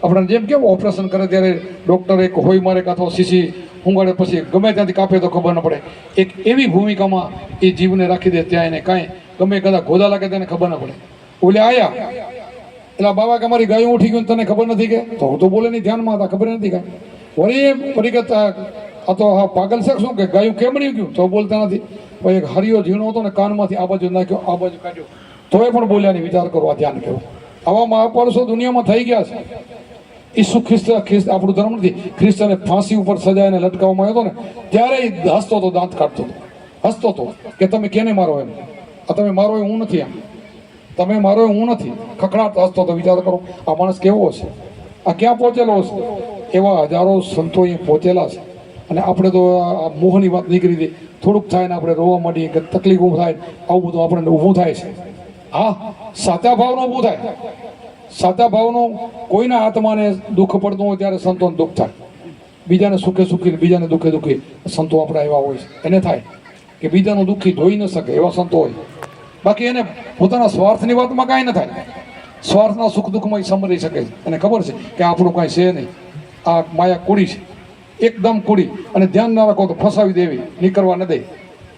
આપણે જેમ કેવું ઓપરેશન કરે ત્યારે ડૉક્ટર એક હોય મારે કે અથવા શીશી ઊંઘાડે પછી ગમે ત્યાંથી કાપે તો ખબર ન પડે, એક એવી ભૂમિકામાં એ જીવને રાખી દે ત્યાં એને કાંઈ ગમે કદાચ ગોદા લાગે તેને ખબર ન પડે. ઓલે આયા એટલે બાબા કે મારી ગાયું ઉઠી ગયું તને ખબર નથી કે? તો હું તો બોલે નહીં, ધ્યાનમાં હતા, ખબર નથી કાંઈ. વળી પરિગત આ તો હા પાગલ છે શું કે ગાયું કેમ બની ગયું? તો બોલતા નથી. પછી એક હરિયો ઝીણો હતો ને કાનમાંથી આ બાજુ નાખ્યો, આ બાજુ કાઢ્યો, તોય પણ બોલ્યા નહીં. વિચાર કરો, આ ધ્યાન કેવું. આવા મહાપુરુષો દુનિયામાં થઈ ગયા છે. ઈસુ ખ્રિસ્ત આપણું ધર્મ નથી. ખ્રિસ્તને ફાંસી ઉપર સજાઈને લટકાવવામાં આવ્યો હતો ને ત્યારે એ હસતો હતો, દાંત કાઢતો હતો, હસતો હતો કે તમે કેને મારો એમ, આ તમે મારો એ હું નથી, એમ તમે મારો એ હું નથી, ખખડાટ હસતો હતો. વિચાર કરો આ માણસ કેવો છે, આ ક્યાં પહોંચેલો છે. એવા હજારો સંતો અહીં પહોંચેલા છે. અને આપણે તો આ મોહની વાત નીકળી હતી, થોડુંક થાય ને આપણે રોવા માંડીએ કે તકલીફ ઊભું થાય, આવું બધું આપણને ઊભું થાય છે. હા, સાચા ભાવનું ઊભું થાય. સાચા ભાવનું કોઈના આત્માને દુઃખ પડતું હોય ત્યારે સંતોને દુઃખ થાય. બીજાને સુખે સુખી, બીજાને દુઃખે દુઃખી સંતો આપણા એવા હોય છે. એને થાય કે બીજાનું દુઃખી જોઈ ન શકે એવા સંતો હોય. બાકી એને પોતાના સ્વાર્થની વાતમાં કાંઈ ન થાય. સ્વાર્થના સુખ દુઃખમાં એ સમરી શકે છે. એને ખબર છે કે આપણું કાંઈ છે નહીં, આ માયા કુડી છે, એકદમ કુડી. અને ધ્યાન ના રાખો તો ફસાવી દેવી, નીકળવા ન દે.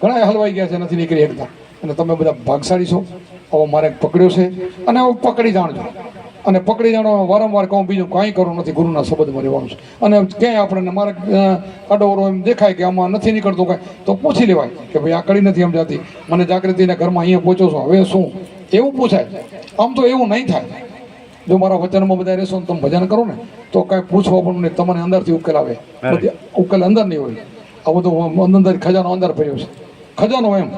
ઘણા હલવાઈ ગયા છે, નથી નીકળી એકદમ. અને તમે બધા ભાગશાળી છો. આવો મારે પકડ્યો છે અને આવો પકડી જાણજો. અને પકડી જાણો વારંવાર કહું બીજું કાંઈ કરવું નથી, ગુરુના શબ્દમાં રહેવાનું છે. અને ક્યાંય આપણને મારે આડોવરો એમ દેખાય કે આમાં નથી નીકળતું કાંઈ, તો પૂછી લેવાય કે ભાઈ આ કડી નથી સમજાતી, મને જાગૃતિના ઘરમાં અહીંયા પહોંચો છો, હવે શું, એવું પૂછાય. આમ તો એવું નહીં થાય. જો મારા વચનમાં બધા રહેશો ને તમે ભજન કરો ને તો કાંઈ પૂછવા પણ નહીં, તમને અંદરથી ઉકેલ આવે. બધી ઉકેલ અંદર નહીં હોય. આ બધું અંદર ખજાનો અંદર ભર્યો છે, ખજાનો એમ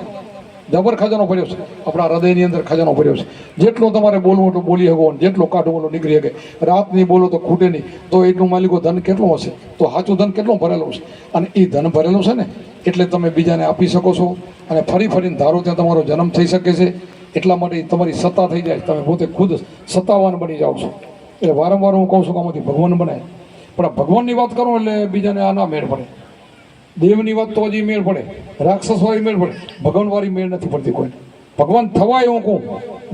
જબર ખજાનો ભર્યો છે. આપણા હૃદયની અંદર ખજાનો ભર્યો છે. જેટલો તમારે બોલવું એટલું બોલી શકો, જેટલો કાઢવું એટલું નીકળી શકે. રાતની બોલો તો ખૂટે નહીં, તો એટલું માલિકો ધન કેટલું હશે, તો સાચું ધન કેટલું ભરેલું છે. અને એ ધન ભરેલું છે ને એટલે તમે બીજાને આપી શકો છો. અને ફરી ફરીને ધારો ત્યાં તમારો જન્મ થઈ શકે છે. એટલા માટે તમારી સત્તા થઈ જાય, તમે પોતે ખુદ સત્તાવાન બની જાઓ છો. એટલે વારંવાર હું કહું છું કે આમાંથી ભગવાન બનાય. પણ ભગવાનની વાત કરો એટલે બીજાને આ ના મેળ પડે. દેવની વાત તો હજી મેળ પડે, રાક્ષસવાળી મેળ પડે, ભગવાનવાળી મેળ નથી પડતી કોઈને. ભગવાન થવાય હું કહું,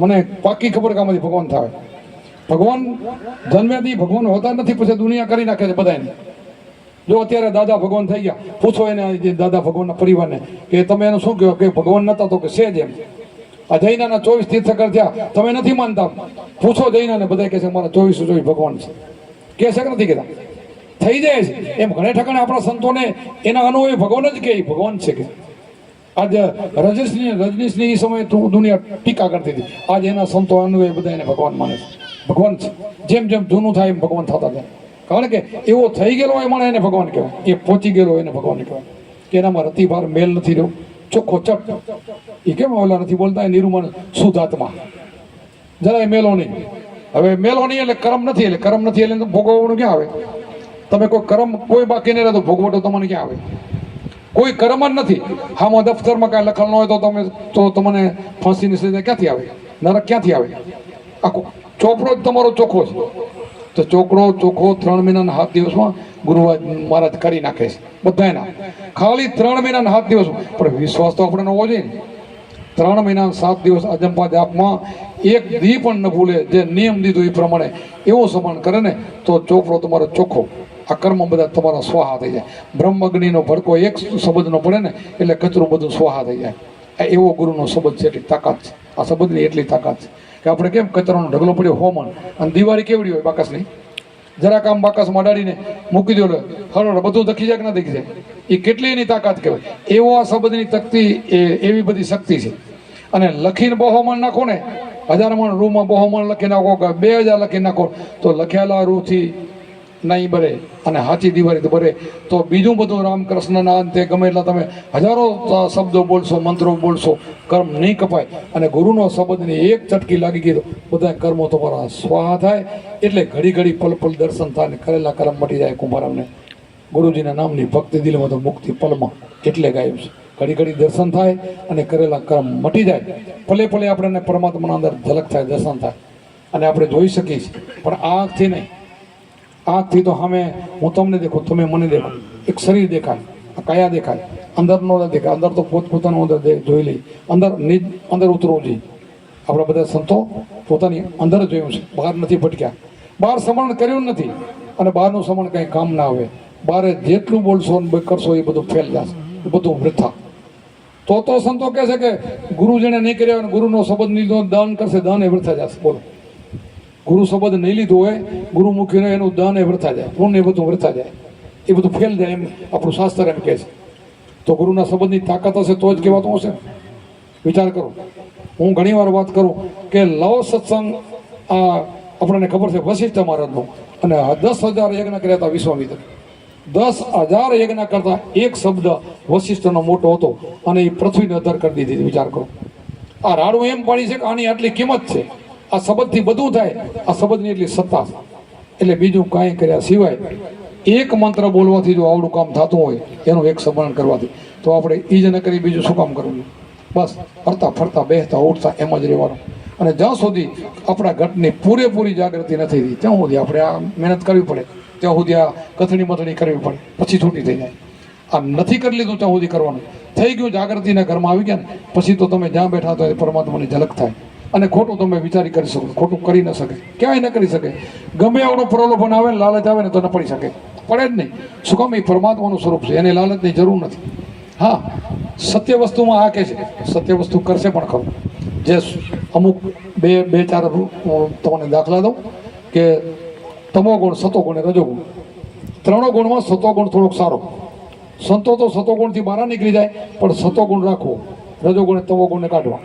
મને પાકી ખબર કે આમાંથી ભગવાન થાય. ભગવાન જન્મ્યાથી ભગવાન હોતા નથી, પછી દુનિયા કરી નાખે છે બધાને. જો અત્યારે દાદા ભગવાન થઈ ગયા, પૂછો એને દાદા ભગવાનના પરિવારને કે તમે એનું શું કહો કે ભગવાન નતા, તો કે છે જ એમ. આ જૈનાના 24 તીર્થંકર થયા, તમે નથી માનતા, પૂછો જૈનાને, બધા કહે છે મારા 24 ભગવાન છે. કે છે કે નથી કહેતા? થઈ જાય છે એમ. ઘણે ઠકાણે આપણા સંતોને એના અનુભવી ભગવાન જ કે ભગવાન છે. કે આજે રજનીશની એ સમયે દુનિયા ટીકા કરતી હતી, આજે એના સંતો અનુભવી બધા એને ભગવાન માને છે. ભગવાન છે. જેમ જેમ જૂનું થાય એમ ભગવાન થતા જાય. કારણ કે એવો થઈ ગયેલો હોય મને એને ભગવાન કહેવાય, એ પહોંચી ગયેલો હોય એને ભગવાન કહેવાય. કે એનામાં રતિભાર મેલ નથી રહ્યો, ચોખ્ખો ચટ. એ કેમ ઓલા નથી બોલતા, એ નિરૂમણ શુદ્ધાત્મા, જરાય મેલો નહીં. હવે મેલો નહીં એટલે કર્મ નથી, એટલે કર્મ નથી એટલે ભોગવવાનું ક્યાં આવે? તમે કોઈ કર્મ કોઈ બાકી નહીં રહેતો, ભોગવટો તમને ક્યાં આવે? કોઈ કર્મ જ નથી. હામાં દફતરમાં કાંઈ લખેલ ન હોય તો તમને ફાંસીની સજા ક્યાંથી આવે? નરક ક્યાંથી આવે? આખો ચોપડો જ તમારો ચોખ્ખો છે. તો ચોકડો ચોખ્ખો 3 મહિનાના 7 દિવસમાં ગુરુ મહારાજ કરી નાખે છે બધાના. ખાલી 3 મહિનાના 7 દિવસ. પણ વિશ્વાસ તો આપણે હોવો જોઈએ ને. 3 મહિના 7 દિવસ અજંપા જાપમાં એક દી પણ ન ભૂલે, જે નિયમ દીધો એ પ્રમાણે એવો સબણ કરે ને તો ચોપડો તમારો ચોખ્ખો. આ કર્મ બધા તમારા સ્વાહા થઈ જાય. બ્રહ્મ અગ્નિનો ભડકો એક શબ્દનો પડે ને એટલે કચરું બધું સ્વાહા થઈ જાય. આ એવો ગુરુનો શબ્દ છે, એટલી તાકાત છે. આ શબ્દની એટલી તાકાત છે કે આપણે કેમ કચરાનો ઢગલો પડ્યો હોમણ, અને દિવાળી કેવડી હોય બાકસની, જરાક આમ બાકસમાં અડાડીને મૂકી દો, હરોળ બધું દખી જાય કે ના દખી જાય. એ કેટલી એની તાકાત કહેવાય. એવો આ શબ્દની તકતી એવી બધી શક્તિ છે. અને લખીને બહોમણ નાખો ને, 1000 મણ રૂમાં બહોમણ લખી નાખો, 2000 લખી નાખો, તો લખ્યાલા રૂથી નહીં બરે અને હાચી દિવાળી તો બરે. તો બીજું બધું રામકૃષ્ણના અંતે ગમે એટલા તમે હજારો શબ્દો બોલશો, મંત્રો બોલશો, કર્મ નહીં કપાય. અને ગુરુનો શબ્દની એક ચટકી લાગી ગઈ તો બધા કર્મો તમારા સ્વાહા થાય. એટલે ઘડી ઘડી પલ પલ દર્શન થાય ને કરેલા કર્મ મટી જાય. કુંભારામને ગુરુજીના નામની ભક્તિ દિલમાં તો મુક્તિ પલમાં એટલે ગાયું છે. ઘડી ઘડી દર્શન થાય અને કરેલા કર્મ મટી જાય. પલે પલે આપણને પરમાત્માના અંદર ઝલક થાય, દર્શન થાય અને આપણે જોઈ શકીએ છીએ. પણ આંખથી નહીં, આંખથી તો સામે હું તમને દેખું, તમે મને દેખો, એક શરીર દેખાય, કાયા દેખાય, અંદરનો દેખાય. અંદર તો પોતપોતાનું અંદર જોઈ લઈ, અંદર ઉતરવું જોઈએ. આપણા બધા સંતો પોતાની અંદર જ જોયું છે, બહાર નથી ભટક્યા. બહાર સમરણ કર્યું નથી અને બહારનું સમરણ કંઈ કામ ના આવે. બહારે જેટલું બોલશો ને કરશો એ બધું ફેલ જશે, એ બધું વૃથા. તો સંતો કહે છે કે ગુરુ જેને નહીં કર્યા અને ગુરુનો શબ્દ લીધો દાન કરશે, દાન એ વૃથા જશે. બોલો, ગુરુ શબ્દ નહીં લીધું હોય, ગુરુ મૂકીને એનું દાન એ વૃથા જાય, પુણ્ય એ બધું વૃથા જાય, એ બધું ફેલ જાય. એમ આપણું શાસ્ત્ર એમ કહે છે. તો ગુરુના શબ્દની તાકાત હશે તો જ કહેવાતું હશે. વિચાર કરો. હું ઘણી વાર વાત કરું કે લવ સત્સંગ આપણને ખબર છે વશિષ્ઠ મહારાજનો, અને 10,000 યજ્ઞ કર્યા હતા વિશ્વામિત્ર. 10,000 યજ્ઞ કરતા એક શબ્દ વશિષ્ઠનો મોટો હતો અને એ પૃથ્વીને અધર કરી દીધી. વિચાર કરો. આ રાડું એમ પાડી છે કે આની આટલી કિંમત છે. આ શબ્દથી બધું થાય. આ શબ્દની એટલી સત્તા છે. એટલે બીજું કાંઈ કર્યા સિવાય એક મંત્ર બોલવાથી જો આવડું કામ થતું હોય, એનું એક સમરણ કરવાથી, તો આપણે એ જ ન કરી બીજું શું કામ કરવું? બસ ફરતા ફરતા બેસતા ઉઠતા એમ જ રહેવાનું. અને જ્યાં સુધી આપણા ઘટની પૂરેપૂરી જાગૃતિ નથી થઈ ત્યાં સુધી આપણે આ મહેનત કરવી પડે. ત્યાં સુધી આ કથણી મથણી કરવી પડે, પછી છૂટી થઈ જાય. આ નથી કરી લીધું ત્યાં સુધી કરવાનું. થઈ ગયું, જાગૃતિના ઘરમાં આવી ગયા ને પછી તો તમે જ્યાં બેઠા તો એ પરમાત્માની ઝલક થાય. અને ખોટું તમે વિચારી કરી શકો, ખોટું કરી ન શકે, ક્યાંય ન કરી શકે. ગમે એવડો પ્રલોભન આવે ને, લાલચ આવે ને તો ન પડી શકે, પડે જ નહીં. શું કામ? એ પરમાત્માનું સ્વરૂપ છે, એને લાલચની જરૂર નથી. હા, સત્ય વસ્તુમાં આ કહે છે, સત્ય વસ્તુ કરશે પણ ખરું. જે અમુક બે ચાર તમને દાખલા દઉં કે તમોગુણ, સતોગુણ અને રજોગુણ. ત્રણો ગુણમાં સતોગુણ થોડોક સારો. સંતો તો સતોગુણથી બહાર નીકળી જાય, પણ સતોગુણ રાખવો, રજોગુણ તમોગુણને કાઢવા.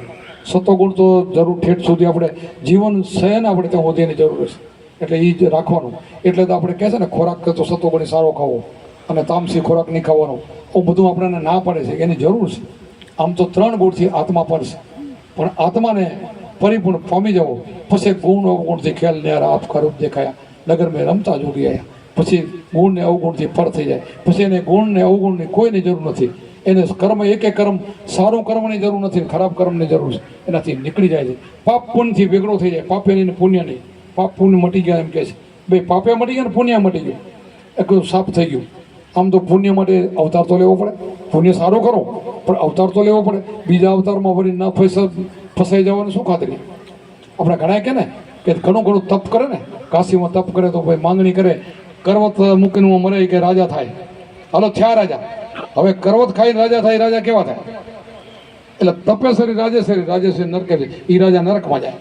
સતોગુણ તો જરૂર ઠેઠ સુધી આપણે જીવન શયન આપણે ત્યાં સુધી એની જરૂર છે, એટલે એ જ રાખવાનું. એટલે તો આપણે કહે છે ને ખોરાક તો સતોગુણી સારો ખાવો અને તામસી ખોરાક નહીં ખાવાનો, એ બધું આપણને ના પડે છે, એની જરૂર છે. આમ તો 3 ગુણથી આત્મા પડશે, પણ આત્માને પરિપૂર્ણ પામી જવો, પછી ગુણ અવગુણથી ખેલ ન્યારા આપકા રૂપ દેખાયા, નગર મેં રમતા જોગી આવ્યા. પછી ગુણ ને અવગુણથી પર થઈ જાય, પછી એને ગુણ ને અવગુણની કોઈની જરૂર નથી. એને કર્મ એક કર્મ, સારું કર્મની જરૂર નથી, ખરાબ કર્મની જરૂર છે, એનાથી નીકળી જાય છે. પાપ પુણ્યથી વેગળો થઈ જાય, પાપે નહીં પુણ્ય નહીં. પાપ પુણ્ય મટી ગયા એમ કહે છે, બે પાપે મટી ગયા ને પુણ્ય મટી ગયું, એક સાફ થઈ ગયું. આમ તો પુણ્ય માટે અવતાર તો લેવો પડે, પુણ્ય સારો કરો પણ અવતાર તો લેવો પડે. બીજા અવતારમાં વળી ન ફસાઈ જવાનું શું ખાતરી? આપણે ઘણા કે ને કે ઘણું તપ કરે ને, કાશીમાં તપ કરે તો ભાઈ માંગણી કરે, કરવત મૂકીને મરે કે રાજા થાય. હાલો થયા રાજા. હવે કરવત ખાઈને રાજા થાય, રાજા કેવા થાય? એટલે તપેશ્વરી રાજેશ્વરી, રાજેશ્વરી નરકે, એ રાજા નરકમાં જાય.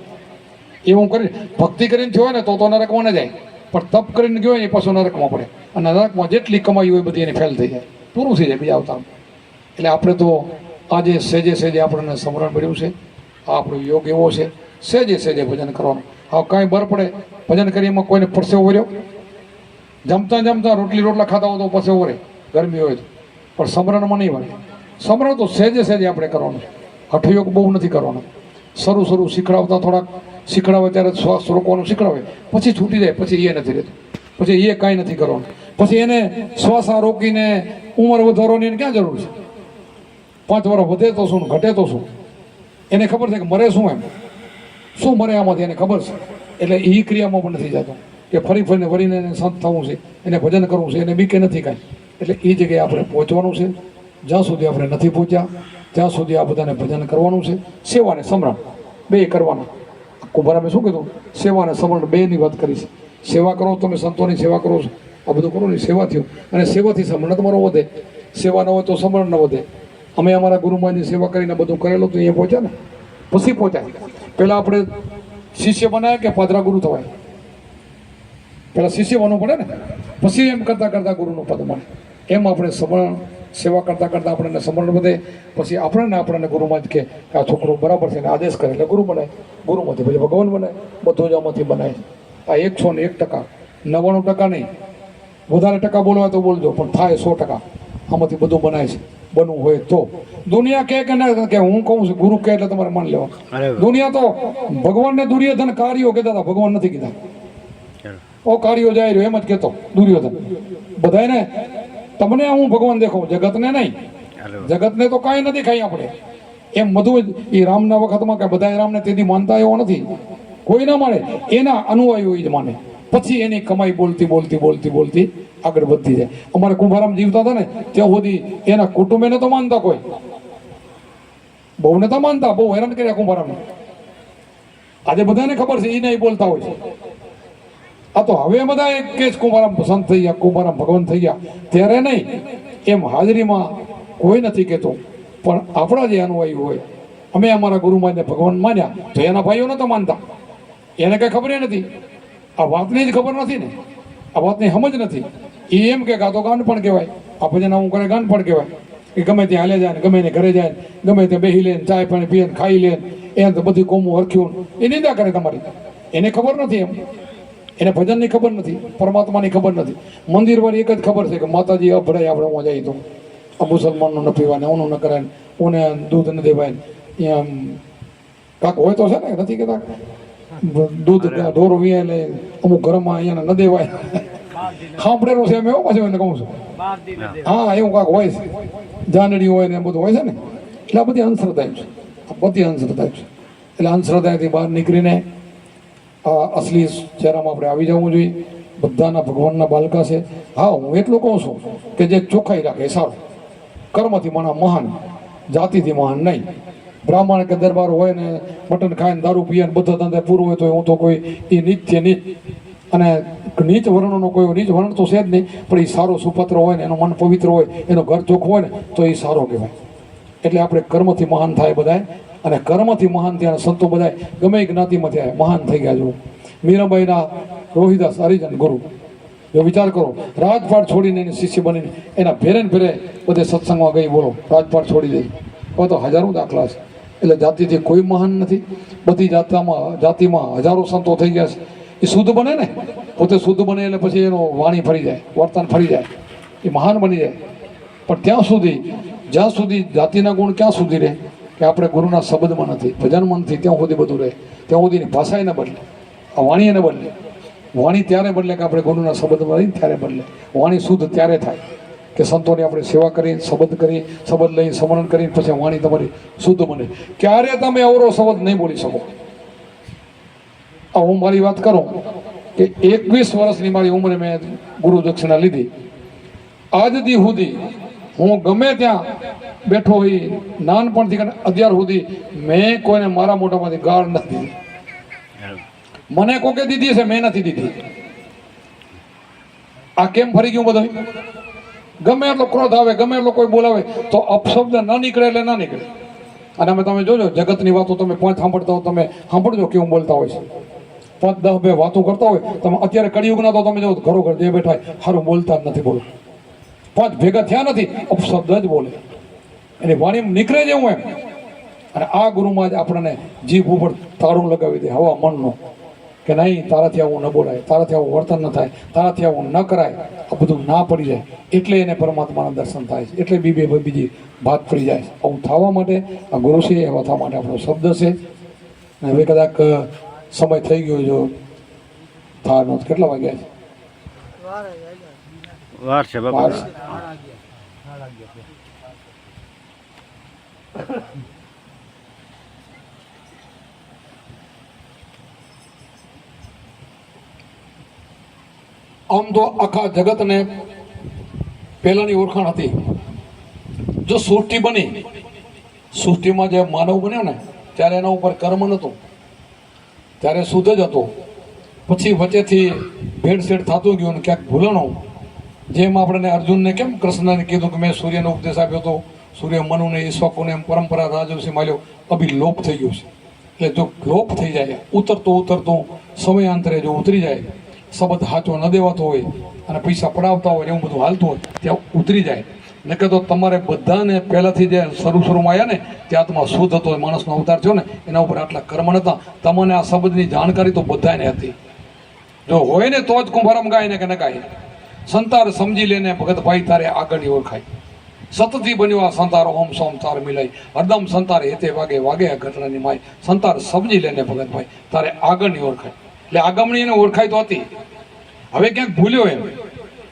એવું કરીને ભક્તિ કરીને થયો ને તો નરકમાં ન જાય, પણ તપ કરીને ગયો ને એ પાછો નરકમાં પડે, અને નરકમાં જેટલી કમાઈ હોય બધી એને ફેલ થઈ જાય, પૂરું થઈ જાય બીજા અવતારમાં. એટલે આપણે તો આજે સેજે સેજે આપણને સ્મરણ મળ્યું છે. આ આપણો યોગ એવો છે, સેજે સેજે ભજન કરવાનું. હા કાંઈ બર પડે ભજન કરી એમાં કોઈને પરસેવો વર્યો, જમતા જમતા રોટલા ખાતા હોય તો પરસેવો વરે, ગરમી હોય તો, પણ સ્મરણમાં નહીં વળે. સ્મરણ તો સેજે સેજે આપણે કરવાનું. હઠયોગ બહુ નથી કરવાનો. શરૂ શીખડાવતા થોડાક શીખડાવે ત્યારે શ્વાસ રોકવાનું શીખડાવે, પછી છૂટી જાય, પછી એ નથી રહેતું, પછી એ કાંઈ નથી કરવાનું. પછી એને શ્વાસા રોકીને ઉંમર વધારવાની એને ક્યાં જરૂર છે? 5 વર્ષ વધે તો શું, ઘટે તો શું? એને ખબર છે કે મરે શું, એમ શું મરે આમાંથી એને ખબર છે. એટલે એ ક્રિયામાં પણ નથી જતો કે ફરી ફરીને વળીને એને સંત થવું છે, એને ભજન કરવું છે, એને બીકે નથી કાંઈ. એટલે એ જગ્યાએ આપણે પહોંચવાનું છે. જ્યાં સુધી આપણે નથી પહોંચ્યા ત્યાં સુધી આ બધાને ભજન કરવાનું છે. સેવા અને સમરણ બે કરવાના. કુંભારામે શું કીધું? સેવા અને સમરણ બેની વાત કરી છે. સેવા કરો, તમે સંતોની સેવા કરો છો, આ બધું કરો ને સેવા થયું, અને સેવાથી સમરણ તમારો વધે. સેવા ન હોય તો સમરણ ન વધે. અમે અમારા ગુરુમાની સેવા કરીને બધું કરેલું તો અહીંયા પહોંચ્યા ને, પછી પહોંચ્યા. પહેલાં આપણે શિષ્ય બનાવે કે પાદરા ગુરુ થવાય? પહેલાં શિષ્ય બનવું પડે ને, પછી એમ કરતાં કરતાં ગુરુનું પદ મળે. એમ આપણે સમરણ સેવા કરતાં કરતાં આપણને સમરણ વધે, પછી આપણને ગુરુમાં જ કે આ છોકરો બરાબર છે ને આદેશ કરે એટલે ગુરુ બનાય, ગુરુમાંથી પછી ભગવાન બનાય. બધું જ આમાંથી બનાય છે. આ 101%, 99% નહીં. વધારે ટકા બોલવા તો બોલજો, પણ થાય 100%. આમાંથી બધું બનાય છે. બનવું હોય તો દુનિયા કે ના કે હું કહું છું ગુરુ કહે એટલે તમારે માન લેવા. દુનિયા તો ભગવાનને દુર્યોધન કાર્યો કહેતા હતા, ભગવાન નથી કીધા. ઓ કાર્યો જાય રહ્યો એમ જ કહેતો દુર્યોધન બધાને. તમને હું ભગવાન દેખાઉં, જગતને નહીં. જગતને તો કાંઈ નથી ખાઈ આપણે. એમ બધું એ રામના વખતમાં કે બધા રામને તેથી માનતા એવો નથી, કોઈ ના માને. એના અનુયાયીઓ જ માને. પછી એની કમાઈ બોલતી આગળ વધતી જાય. અમારે કુંભારામ જીવતા હતા ને ત્યાં સુધી એના કુટુંબે તો માનતા, કોઈ બહુ નતા માનતા, બહુ હેરાન કર્યા કુંભારામને. આજે બધાને ખબર છે એ નહીં બોલતા હોય છે. આ તો હવે બધા એક કે કુંભારામ સંત થઈ ગયા, કુંભારામ ભગવાન થઈ ગયા, ત્યારે નહીં. એમ હાજરીમાં કોઈ નથી કહેતું, પણ આપણા જે અનુયાયી હોય, અમે અમારા ગુરુમાને ભગવાન માન્યા તો એના ભાઈઓ નતા માનતા, એને કઈ ખબર નથી. આ વાતની જ ખબર નથી ને, આ વાતની સમજ નથી. એ એમ કે આ તો ગાંડ પણ કહેવાય, આ ભજન આવું કરે ગાંડ પણ કહેવાય. એ ગમે ત્યાં હાલે જાય ને, ગમે એને ઘરે જાય, ગમે ત્યાં બેસી લે, ચાય પાણી પીએ, ખાઈ લે, એને તો બધી કોમું હરખ્યું એ નિંદા કરે તમારી. એને ખબર નથી, એમ એને ભજનની ખબર નથી, પરમાત્માની ખબર નથી. મંદિર વાળી એક જ ખબર છે કે માતાજી અભડાય આપણે હું જાય તો આ મુસલમાનનું ન પીવાય ને, ઓનું ન કરાય, ઓને દૂધ ન દેવાય. એમ કાંક હોય તો છે ને, નથી કહેતા દૂધ ઢોર વીએ લે, અમુક ઘરમાં અહીંયા ન દેવાય. સાંભળેલું છે એમ એવું પાછું એને કહું છું. હા એવું કાંક હોય છે, જાનડી હોય ને બધું હોય છે ને. એટલે આ બધી અંધશ્રદ્ધા છે, આ બધી અંધશ્રદ્ધા છે. એટલે અંધશ્રદ્ધાથી બહાર નીકળીને આ અસલી ચહેરામાં આપણે આવી જવું જોઈએ. બધાના ભગવાનના બાલકા છે. હા હું એટલું કહું છું કે જે ચોખ્ખાઈ રાખે સારું. કર્મથી માણસ મહાન, જાતિથી મહાન નહીં. બ્રાહ્મણ કે દરબાર હોય ને મટન ખાય ને દારૂ પીએ ને બધા ધંધે પૂરું હોય તો હું તો કોઈ એ નીચ છે નીચ. અને નીચ વર્ણનો કોઈ નીચ વર્ણ તો છે જ નહીં, પણ એ સારો સુપત્ર હોય ને, એનું મન પવિત્ર હોય, એનો ઘર ચોખ્ખો હોય ને તો એ સારો કહેવાય. એટલે આપણે કર્મથી મહાન થાય બધાય, અને કર્મથી મહાન થયા સંતો બધાય ગમે એ જ્ઞાતિમાં થયા મહાન થઈ ગયા. જો મીરાબાઈના રોહિદાસ હરિજન ગુરુ, જો વિચાર કરો, રાજપાટ છોડીને એની શિષ્ય બનીને એના ભેરે ને ભેરે બધે સત્સંગમાં ગઈ, બોલો રાજપાટ છોડી દે. હવે તો હજારો દાખલા છે. એટલે જાતિથી કોઈ મહાન નથી, બધી જાતિમાં હજારો સંતો થઈ ગયા છે. એ શુદ્ધ બને ને, પોતે શુદ્ધ બને એટલે પછી એનો વાણી ફરી જાય, વર્તન ફરી જાય, એ મહાન બની જાય. પણ જ્યાં સુધી જાતિના ગુણ ક્યાં સુધી રહે કે આપણે ગુરુના શબ્દમાં નથી, ભજનમાં નથી, ત્યાં સુધી બધું રહે. ત્યાં સુધીની ભાષા એને બદલે, આ વાણી એને બદલે. વાણી ત્યારે બદલે કે આપણે ગુરુના શબ્દમાં રહીને ત્યારે બદલે. વાણી શુદ્ધ ત્યારે થાય કે સંતોની આપણે સેવા કરી, શબ્દ લઈ સ્મરણ કરીને પછી વાણી તમારી શુદ્ધ બને. ક્યારે તમે અવરો શબ્દ નહીં બોલી શકો. હું મારી વાત કરું કે 21 વર્ષની મારી ઉંમરે મેં ગુરુ દક્ષિણા લીધી. આજ દી સુધી હું ગમે ત્યાં બેઠો હોય, નાનપણથી અત્યાર સુધી મેં કોઈને મારા મોઢામાંથી ગાળ નથી દીધી. મને કોકે દીધી છે, મેં નથી દીધી. આ કેમ ફરી ગયું બધું? ગમે એટલો ક્રોધ આવે, ગમે એટલો કોઈ બોલાવે તો અપશબ્દ ન નીકળે એટલે ના નીકળે. અને અમે તમે જોજો, જગતની વાતો તમે 5 સાંભળતા હો, તમે સાંભળજો કેવું બોલતા હોય છે. 5, 10, 2 વાતો કરતા હોય તમે. અત્યારે કળિયુગના તો તમે જો ઘરો ઘર જે બેઠા હોય સારું બોલતા જ નથી. બોલો 5 ભેગા થયા નથી, અપશબ્દ જ બોલે, એની વાણી નીકળે જ એવું એમ. અને આ ગુરુમાં જ આપણને જીભ ઉપર તાળું લગાવી દે હવા મનનું કે નહીં, તારાથી આવું ન બોલાય, તારાથી આવું વર્તન ન થાય, તારાથી આવું ન કરાય. આ બધું ના પડી જાય એટલે એને પરમાત્માના દર્શન થાય છે. એટલે બીજી વાત પડી જાય છે. આવું થવા માટે આ ગુરુ છે, એવા થવા માટે આપણો શબ્દ છે. અને હવે કદાચ સમય થઈ ગયો, જો થારનો કેટલા વાગ્યા છે? વાર છે બાપા. આમ તો આખા જગતને પહેલાની ઓળખાણ હતી. જો સૃષ્ટિ બની, સૃષ્ટિમાં જે માનવ બન્યો ને ત્યારે એના ઉપર કર્મ નહોતું, ત્યારે શુદ્ધ જ હતો. પછી વચ્ચેથી ભેળસેળ થતું ગયું ને ક્યાંક ભૂલણું. જેમ આપણે અર્જુનને કેમ કૃષ્ણને કીધું કે મેં સૂર્યનો ઉપદેશ આપ્યો હતો, સૂર્ય મનુને ઈશ્વકોને એમ પરંપરા રાજવંશી માલ્યો, અભી લોપ થઈ ગયું છે. એટલે જો લોપ થઈ જાય, ઉતરતું સમયાંતરે જો ઉતરી જાય, શબ્દ સાચો ન દેવાતો હોય અને પૈસા પડાવતા હોય, એવું બધું હાલતું હોય, ત્યાં ઉતરી જાય. ને કે તો તમારે બધાને પહેલાંથી જે શરૂમાં આવ્યા ને તે આત્મા શુદ્ધ હતો, માણસનો અવતાર થયો ને એના ઉપર આટલા કર્મ નહોતા. તમને આ શબ્દની જાણકારી તો બધાને હતી. જો હોય ને તો જ કુંભારામ ગાય ને કે ન ગાય. સંતાર સમજી લેને ભગત ભાઈ તારે આગળની ઓળખાય. સતથી બન્યો આ સંતાર ઓમ સોમ તાર મિલાય, હરદમ સંતાર હેતે વાગે વાગે ઘટનાની માય. સંતાર સમજી લેને ભગત ભાઈ તારે આગળની ઓળખાય. એટલે આગમની એને ઓળખાય તો હતી. હવે ક્યાંક ભૂલ્યો એમ,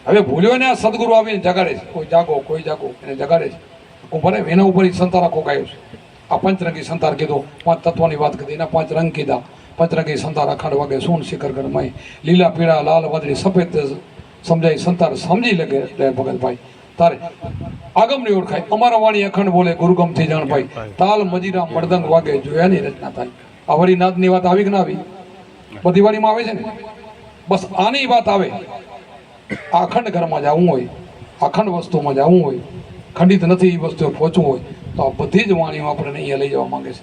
હવે ભૂલ્યો ને આ સદગુરુ આવીને જગાડે છે. કોઈ જાગો એને જગાડે છે. કુંભારે એના ઉપર સંતાર આખો ગાયો છે. આ પંચરંગી સંતાર કીધો, 5 તત્વની વાત કરી, એના 5 રંગ કીધા. પંચરંગી સંતાર અખાંડ વાગે સોન શિખર ગણમાય, લીલા પીળા લાલ વાદળી સફેદ સમજાય. સંતાર સમજી લગે એટલે ભગતભાઈ તારે આગમની ઓળખાય. અમારા વાણી અખંડ બોલે ગુરુગમથી જાણ ભાઈ, તાલ મજીરા મરદંગ વાગે જોયાની રચના થાય. આ વળી નાદની વાત આવી કે ના આવી? બધી વાણીમાં આવે છે ને. બસ આની વાત આવે. આ અખંડ ઘરમાં જવું હોય, અખંડ વસ્તુમાં જવું હોય, ખંડિત નથી એ વસ્તુએ પહોંચવું હોય તો આ બધી જ વાણીઓ આપણને અહીંયા લઈ જવા માંગે છે.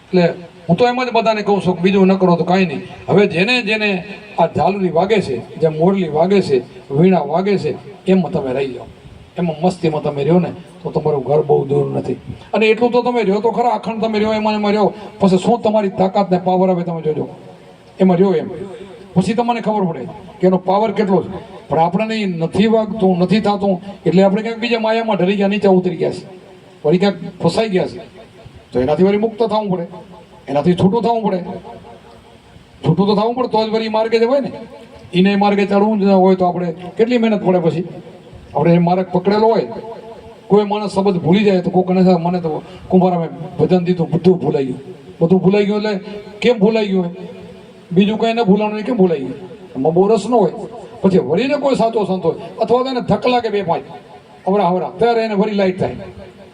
એટલે હું તો એમ જ બધાને કહું છું કે બીજું ન કરો તો કાંઈ નહીં. હવે જેને આ ઝાલરી વાગે છે, જે મોરલી વાગે છે, વીણા વાગે છે, એમાં તમે રહી જાઓ, એમાં મસ્તીમાં તમે રહ્યો ને તો તમારું ઘર બહુ દૂર નથી. અને એટલું તો તમે રહ્યો તો ખરા, અખંડ તમે રહ્યો એમાં રહ્યો, પછી શું તમારી તાકાત ને પાવર આવે તમે જોજો. એમાં રહ્યો એમ પછી તમને ખબર પડે કે એનો પાવર કેટલો છે. પણ આપણને નથી વાગતું, નથી થતું એટલે આપણે ક્યાંક બીજા માયામાં ઢળી ગયા, નીચે ઉતરી ગયા છે, વળી ક્યાંક ફસાઈ ગયા છે. તો એનાથી વળી મુક્ત થવું પડે, એનાથી છૂટું થવું પડે. છૂટું તો થવું પડે તો જ વળી માર્ગે જવાય ને. એને માર્ગે ચડવું જ હોય તો આપણે કેટલી મહેનત પડે. પછી આપણે એ માર્ગ પકડેલો હોય, કોઈ માણસ શબ્દ ભૂલી જાય તો કોઈક મને તો કુંભારામે ભજન દીધું, બધું ભૂલાઈ ગયું. બધું ભૂલાઈ ગયું એટલે કેમ ભૂલાઈ ગયું? બીજું કંઈ ન ભૂલાવાનું, કેમ ભૂલાઈ ગયું? એમાં બહુ રસ ન હોય. પછી વળીને કોઈ સાચો સંત હોય અથવા તો એને ધક લાગે 2-5 હવરા ત્યારે એને વળી લાઈટ થાય.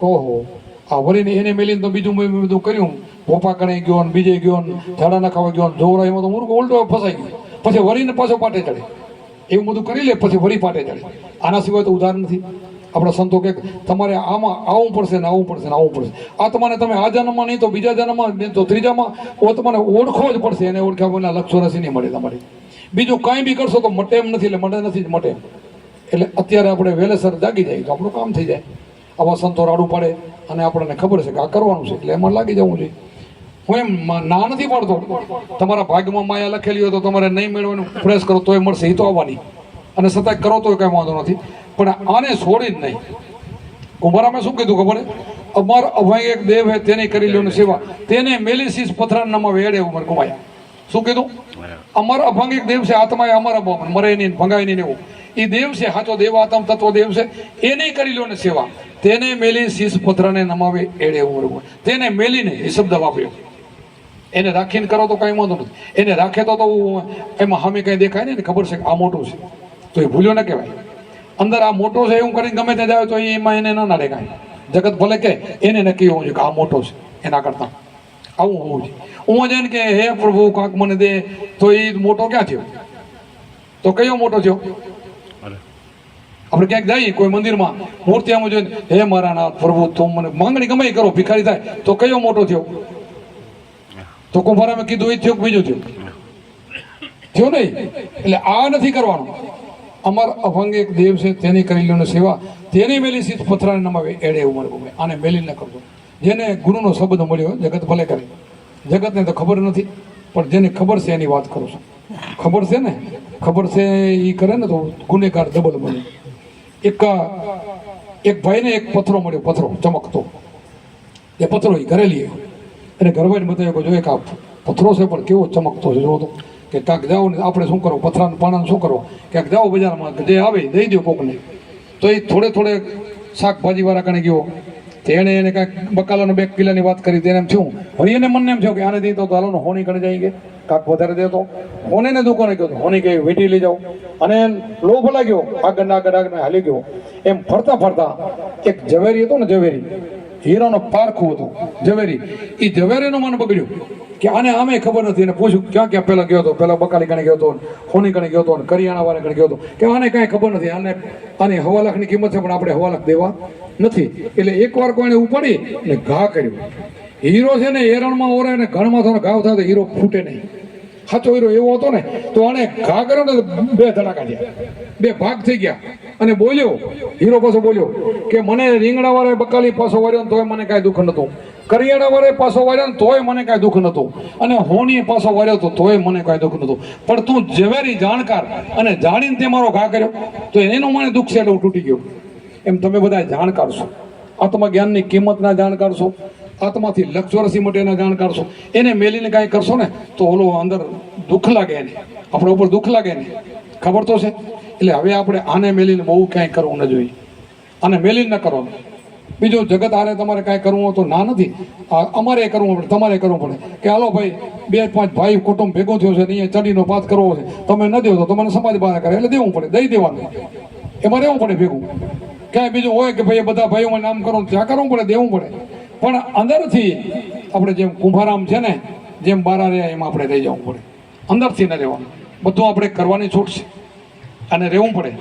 ઓહો, આ વળીને એને મેલીને તો બીજું મેં બધું કર્યું, ભોપા કણે ગયો ને બીજે ગયો ને ઝાડા નખાવા ગયો ને જોવરાઈમાં તો મૂર્ખ ઉલટો ફસાઈ ગયો. પછી વળીને પાછો પાટે ચડે, એવું બધું કરી લે પછી વળી પાટે ચડે. આના સિવાય તો ઉદાહરણ નથી. આપણા સંતો કે તમારે આમાં આવવું પડશે ને આવવું પડશે ને આવવું પડશે. આ તમારે તમે આ જન્મમાં નહીં તો બીજા જન્મમાં નહીં તો ત્રીજામાં તમારે ઓળખવો જ પડશે. એને ઓળખ્યા વિના લક્ષોરાશી નહીં મળે તમારી. બીજું કાંઈ બી કરશો તો મટે એમ નથી, એટલે મટે નથી જ મટે. એટલે અત્યારે આપણે વહેલેસર જાગી જાય તો આપણું કામ થઈ જાય. આવા સંતો રાડું પાડે અને આપણને ખબર છે કે આ કરવાનું છે એટલે એમાં લાગી જવું જોઈએ. હું એમ ના નથી પાડતો, તમારા ભાગમાં માયા લખેલી હોય તો તમારે નહીં મેળવવાનું પ્રયાસ કરો તોય મળશે, એ તો આવવાની. અને છતાંય કરો તોય કાંઈ વાંધો નથી, પણ આને છોડી જ નહીં. કુંભારામે શું કીધું ખબર? અમાર અભય એક દેવ હે તેની કરી લ્યો સેવા, તેને મેલિસીસ પથરાન નામાં વેડે ઉમર ગુમાયા. શું કીધું? અમાર અભંગ એક દેવ છે, આત્મા એ અમારા બહુ મરે નહીં ભંગાય નહીં એવું. એ દેવ છે, સાચો દેવાતમ તત્વ દેવ છે, એને કરી લો ને સેવા, તેને મેલી શીશ પથરાને નમાવે એડે ઉમર. તેને મેલીને એ શબ્દ વાપર્યો. એને રાખીને કરો તો કાંઈ વાંધો નથી, એને રાખે તો એમાં સામે કાંઈ દેખાય નહીં ને ખબર છે કે આ મોટું છે તો એ ભૂલ્યો ન કહેવાય. અંદર આ મોટો છે એવું કરીને ગમે ત્યાં જાય તો એમાં એને ન નાડે કાંઈ. જગત ભલે કે એને નક્કી હોવું જોઈએ કે આ મોટો છે, એના કરતાં આવું હોવું જોઈએ. હું જઈને કે હે પ્રભુ કાંક મને દે તો એ મોટો ક્યાં થયો? તો કયો મોટો થયો? આપણે ક્યાંક જઈએ કોઈ મંદિરમાં મૂર્તિ આમ જોઈને હે મારા નાથ પ્રભુ તો મને માંગણી ગમે એ કરો, ભિખારી થાય તો કયો મોટો થયો? તો કુંભારામે કીધું એ થયો કે બીજું થયું? થયો નહીં. એટલે આ નથી કરવાનું. અમાર અભંગ એક દેવ છે તેની કરી લો સેવા, તેની મેલી સીધ પથરાને નમાવે એડે ઉમર ગુમે. આને મેલી ન કરજો. જેને ગુરુનો શબ્દ મળ્યો જગત ભલે કરે, જગતને તો ખબર નથી, પણ જેને ખબર છે એની વાત કરું છું. ખબર છે ને, ખબર છે એ કરે ને તો ગુનેગાર ડબલ બને. એક ભાઈને એક પથ્થરો મળ્યો, પથ્થરો ચમકતો. એ પથ્થરો એ ઘરે લઈ આવ્યો અને ઘરવાઈને બતાવ્યો કે જો એક આ પથ્થરો છે પણ કેવો ચમકતો છે, જો તો કે કાંક જાઓ ને આપણે શું કરો, પથરાનું પાણાનું શું કરો, ક્યાંક જાઓ બજારમાં જે આવે દઈ દો કોકને. તો એ થોડે શાકભાજી વાળા કણે ગયો, તેણે એને કાંઈક બકાલાનો 2 કિલોની વાત કરી. તેને એમ થયું, વળી એને મનને એમ થયું કે આને દઈ તો હાલો હોની કણે જાય કે કાંક વધારે દે તો હોને દુકાને ગયો, હોની કહે વીંટી લઈ જાઓ. અને લોભ લાગ્યો, આગળ હાલી ગયો. એમ ફરતા એક ઝવેરી હતો ને, ઝવેરી હીરાનો પારખું હતું ઝવેરી. એ ઝવેરીનું મન બગડ્યું કે આને આમે ખબર નથી. એને પૂછ્યું ક્યાં પહેલા ગયો હતો, પહેલા બકાલી કણે ગયો હતો, હોની કણે ગયો હતો, કરિયાણા વાળા કણે ગયો હતો, કે આને કાંઈ ખબર નથી. આની 1.25 લાખની કિંમત છે પણ આપણે 1.25 લાખ દેવા નથી. એટલે એકવાર કોઈને ઉપાડી ને ઘા કર્યો. હીરો છે ને એરણમાં ઓરે ને ઘણમાં થોડો ઘાવ થાય તો હીરો ફૂટે નહીં. સાચો હીરો એવો હતો ને તો આને ઘા કર્યો ને 2 ધડાકા થયા, 2 ભાગ થઈ ગયા. અને બોલ્યો હીરો પાછો બોલ્યો કે મને રીંગણા વાળે બકાલી પાછો વાળ્યો ને તોય મને કાંઈ દુઃખ નતું, કરિયાણા વાળે પાછો વાળ્યો ને તોય મને કાંઈ દુઃખ નતું, અને હોની પાછો વાળ્યો તો તોય મને કાંઈ દુઃખ નતું. પણ તું ઝવેરી જાણકાર અને જાણીને તે મારો ઘા કર્યો તો એનું મને દુઃખ છે એટલે હું તૂટી ગયો. એમ તમે બધા જાણકાર છો, આત્મા જ્ઞાનની કિંમતના જાણકાર છો, આત્માથી લક્ષોરસી માટેના જાણકાર છો. એને મેલીને કાંઈ કરશો ને તો ઓલો અંદર દુઃખ લાગે, એને આપણા ઉપર દુઃખ લાગે ને, ખબર તો છે. એટલે હવે આપણે આને મેલીને બહુ ક્યાંય કરવું ન જોઈએ, આને મેલીને ન કરવાનું. બીજું જગત આરે તમારે કાંઈ કરવું હોય તો ના નથી, અમારે કરવું પડે, તમારે કરવું પડે. કે હાલો ભાઈ 2-5 ભાઈ કુટુંબ ભેગો થયો છે, અહીંયા ચડીનો પાત કરવો છે, તમે ન દો તો તમને સમાજ બહાર કરે એટલે દેવું પડે, દઈ દેવાનું. એમાં રહેવું પડે ભેગું. ક્યાંય બીજું હોય કે ભાઈ બધા ભાઈઓમાં નામ કરો ત્યાં કરવું પડે, દેવું પડે. પણ અંદરથી આપણે જેમ કુંભારામ છે ને, જેમ બારા રહ્યા એમ આપણે રહી જવું પડે. અંદરથી ન રહેવાનું, બધું આપણે કરવાની છૂટ છે અને રહેવું પડે.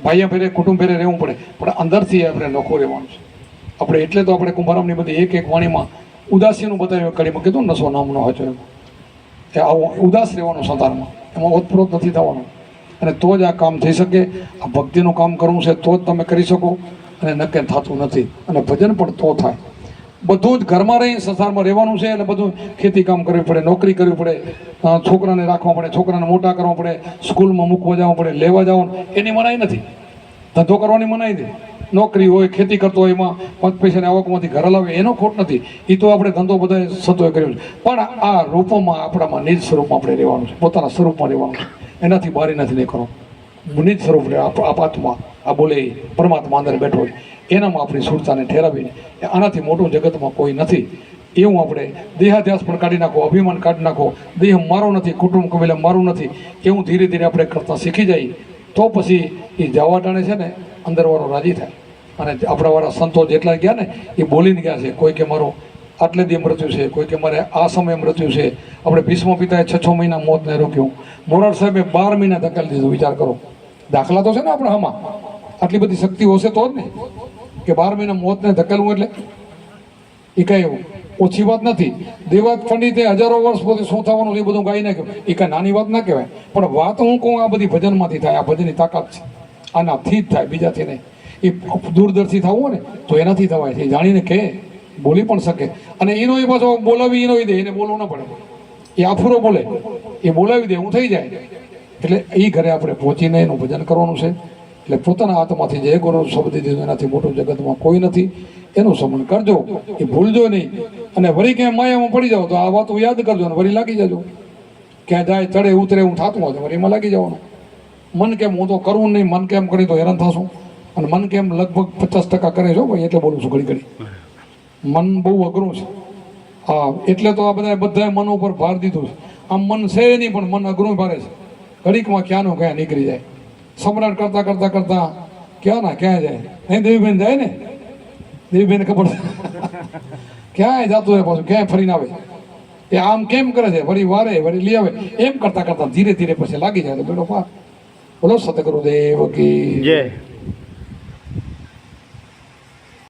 ભાઈઓ ફેરે કુટુંબ ફેરે રહેવું પડે, પણ અંદરથી આપણે નોખું રહેવાનું છે આપણે. એટલે તો આપણે કુંભારામની બધી એક વાણીમાં ઉદાસીનું બતાવ્યું, કડીમાં કીધું નશો નામનો હતો એમ. એ આવું ઉદાસ રહેવાનું સંસારમાં, એમાં ઓતપ્રોત નથી થવાનું. અને તો જ આ કામ થઈ શકે. આ ભક્તિનું કામ કરવું છે તો જ તમે કરી શકો, અને નક્કી થતું નથી. અને ભજન પણ તો થાય. બધું જ ઘરમાં રહી સંસારમાં રહેવાનું છે એટલે બધું ખેતી કામ કરવી પડે, નોકરી કરવી પડે, છોકરાને રાખવા પડે, છોકરાને મોટા કરવા પડે, સ્કૂલમાં મૂકવા જવું પડે, લેવા જવાનું, એની મનાઈ નથી. ધંધો કરવાની મનાઈ નથી. નોકરી હોય, ખેતી કરતો હોય, એમાં 5 પૈસાની આવકમાંથી ઘર લાવે એનો ખોટ નથી. એ તો આપણે ધંધો બધા સતોય કર્યો છે. પણ આ રૂપમાં આપણામાં નિજ સ્વરૂપમાં આપણે રહેવાનું છે, પોતાના સ્વરૂપમાં રહેવાનું છે. એનાથી બહાર નથી નીકળો. નિજ સ્વરૂપ આપાત્મા, આ બોલે પરમાત્મા અંદર બેઠો હોય એનામાં આપણી સુરતાને ઠેરાવીને આનાથી મોટું જગતમાં કોઈ નથી. એવું આપણે દેહાધ્યાસ પણ કાઢી નાખો, અભિમાન કાઢી નાખો, દેહ મારો નથી, કુટુંબ કબીલા મારું નથી, એવું ધીરે ધીરે આપણે કરતાં શીખી જઈએ તો પછી એ જવા ટાણે છે ને અંદરવાળો રાજી થાય. અને આપણાવાળા સંતો જેટલા ગયા ને એ બોલીને ગયા છે. કોઈ કે મારો આટલે દી મૃત્યુ છે, કોઈ કે મારે આ સમયે મૃત્યુ છે. આપણે ભીષ્મ પિતાએ 6 મહિના મોતને રોક્યું, મોરાર સાહેબે 12 મહિના ધકેલી દીધું. વિચાર કરો, દાખલા તો છે ને આપણે આમાં. આટલી બધી શક્તિ હશે તો જ ને કે 12 મહિના મોતને ધકેલવું એટલે એ કઈ એવું ઓછી વાત નથી. દેવાત પંડિતે હજારો વર્ષ પછી શું થવાનું એ બધું ગાઈ નાખ્યું, એ કઈ નાની વાત ના કહેવાય. પણ વાત હું કહું આ બધી ભજનમાંથી થાય, આ ભજનની તાકાત છે, આનાથી જ થાય, બીજાથી નહીં. એ દૂરદર્શી થવું હોય ને તો એનાથી થવાય છે. એ જાણીને કહે, બોલી પણ શકે. અને એનો એ પાછો બોલાવી એનો દે, એને બોલવું ના પડે. એ આફુરો બોલે, એ બોલાવી દે, હું થઈ જાય. એટલે એ ઘરે આપણે પહોંચીને એનું ભજન કરવાનું છે. એટલે પોતાના હાથમાંથી જય ગુરુ શબ્દ દીધું, એનાથી મોટું જગતમાં કોઈ નથી. એનું સમન કરજો, એ ભૂલજો નહીં. અને વળી ક્યાંય માયામાં પડી જાઓ તો આ વાતો યાદ કરજો અને વળી લાગી જજો. ક્યાં જાય ચડે ઉતરે એવું થતું હોય તો વળી એમાં લાગી જવાનું. મન કેમ હું તો કરવું નહીં, મન કેમ કરી તો હેરાન થશું. અને મન કેમ લગભગ 50% કરે છો ભાઈ, એટલે બોલું છું ઘડી ઘડી. મન બહુ અઘરું છે. હા, એટલે તો આ બધાએ મન ઉપર ભાર દીધું છે. આમ મન છે નહીં પણ મન અઘરું ભારે છે. ઘડીકમાં ક્યાંનું ક્યાં નીકળી જાય. સમ્રાટ કરતા કરતા કરતા ક્યાં ના ક્યાં જાય. નહીં દેવીબેન જાય ને, દેવીબેન ખબર ક્યાંય જતું હોય પાછું, ક્યાંય ફરીને આવે. એ આમ કેમ કરે છે, વળી વારે વળી લઈ આવે, એમ કરતા કરતા ધીરે ધીરે પછી લાગી જાય તો બેડો પાર. બોલો સતગુરુદેવ કી જય.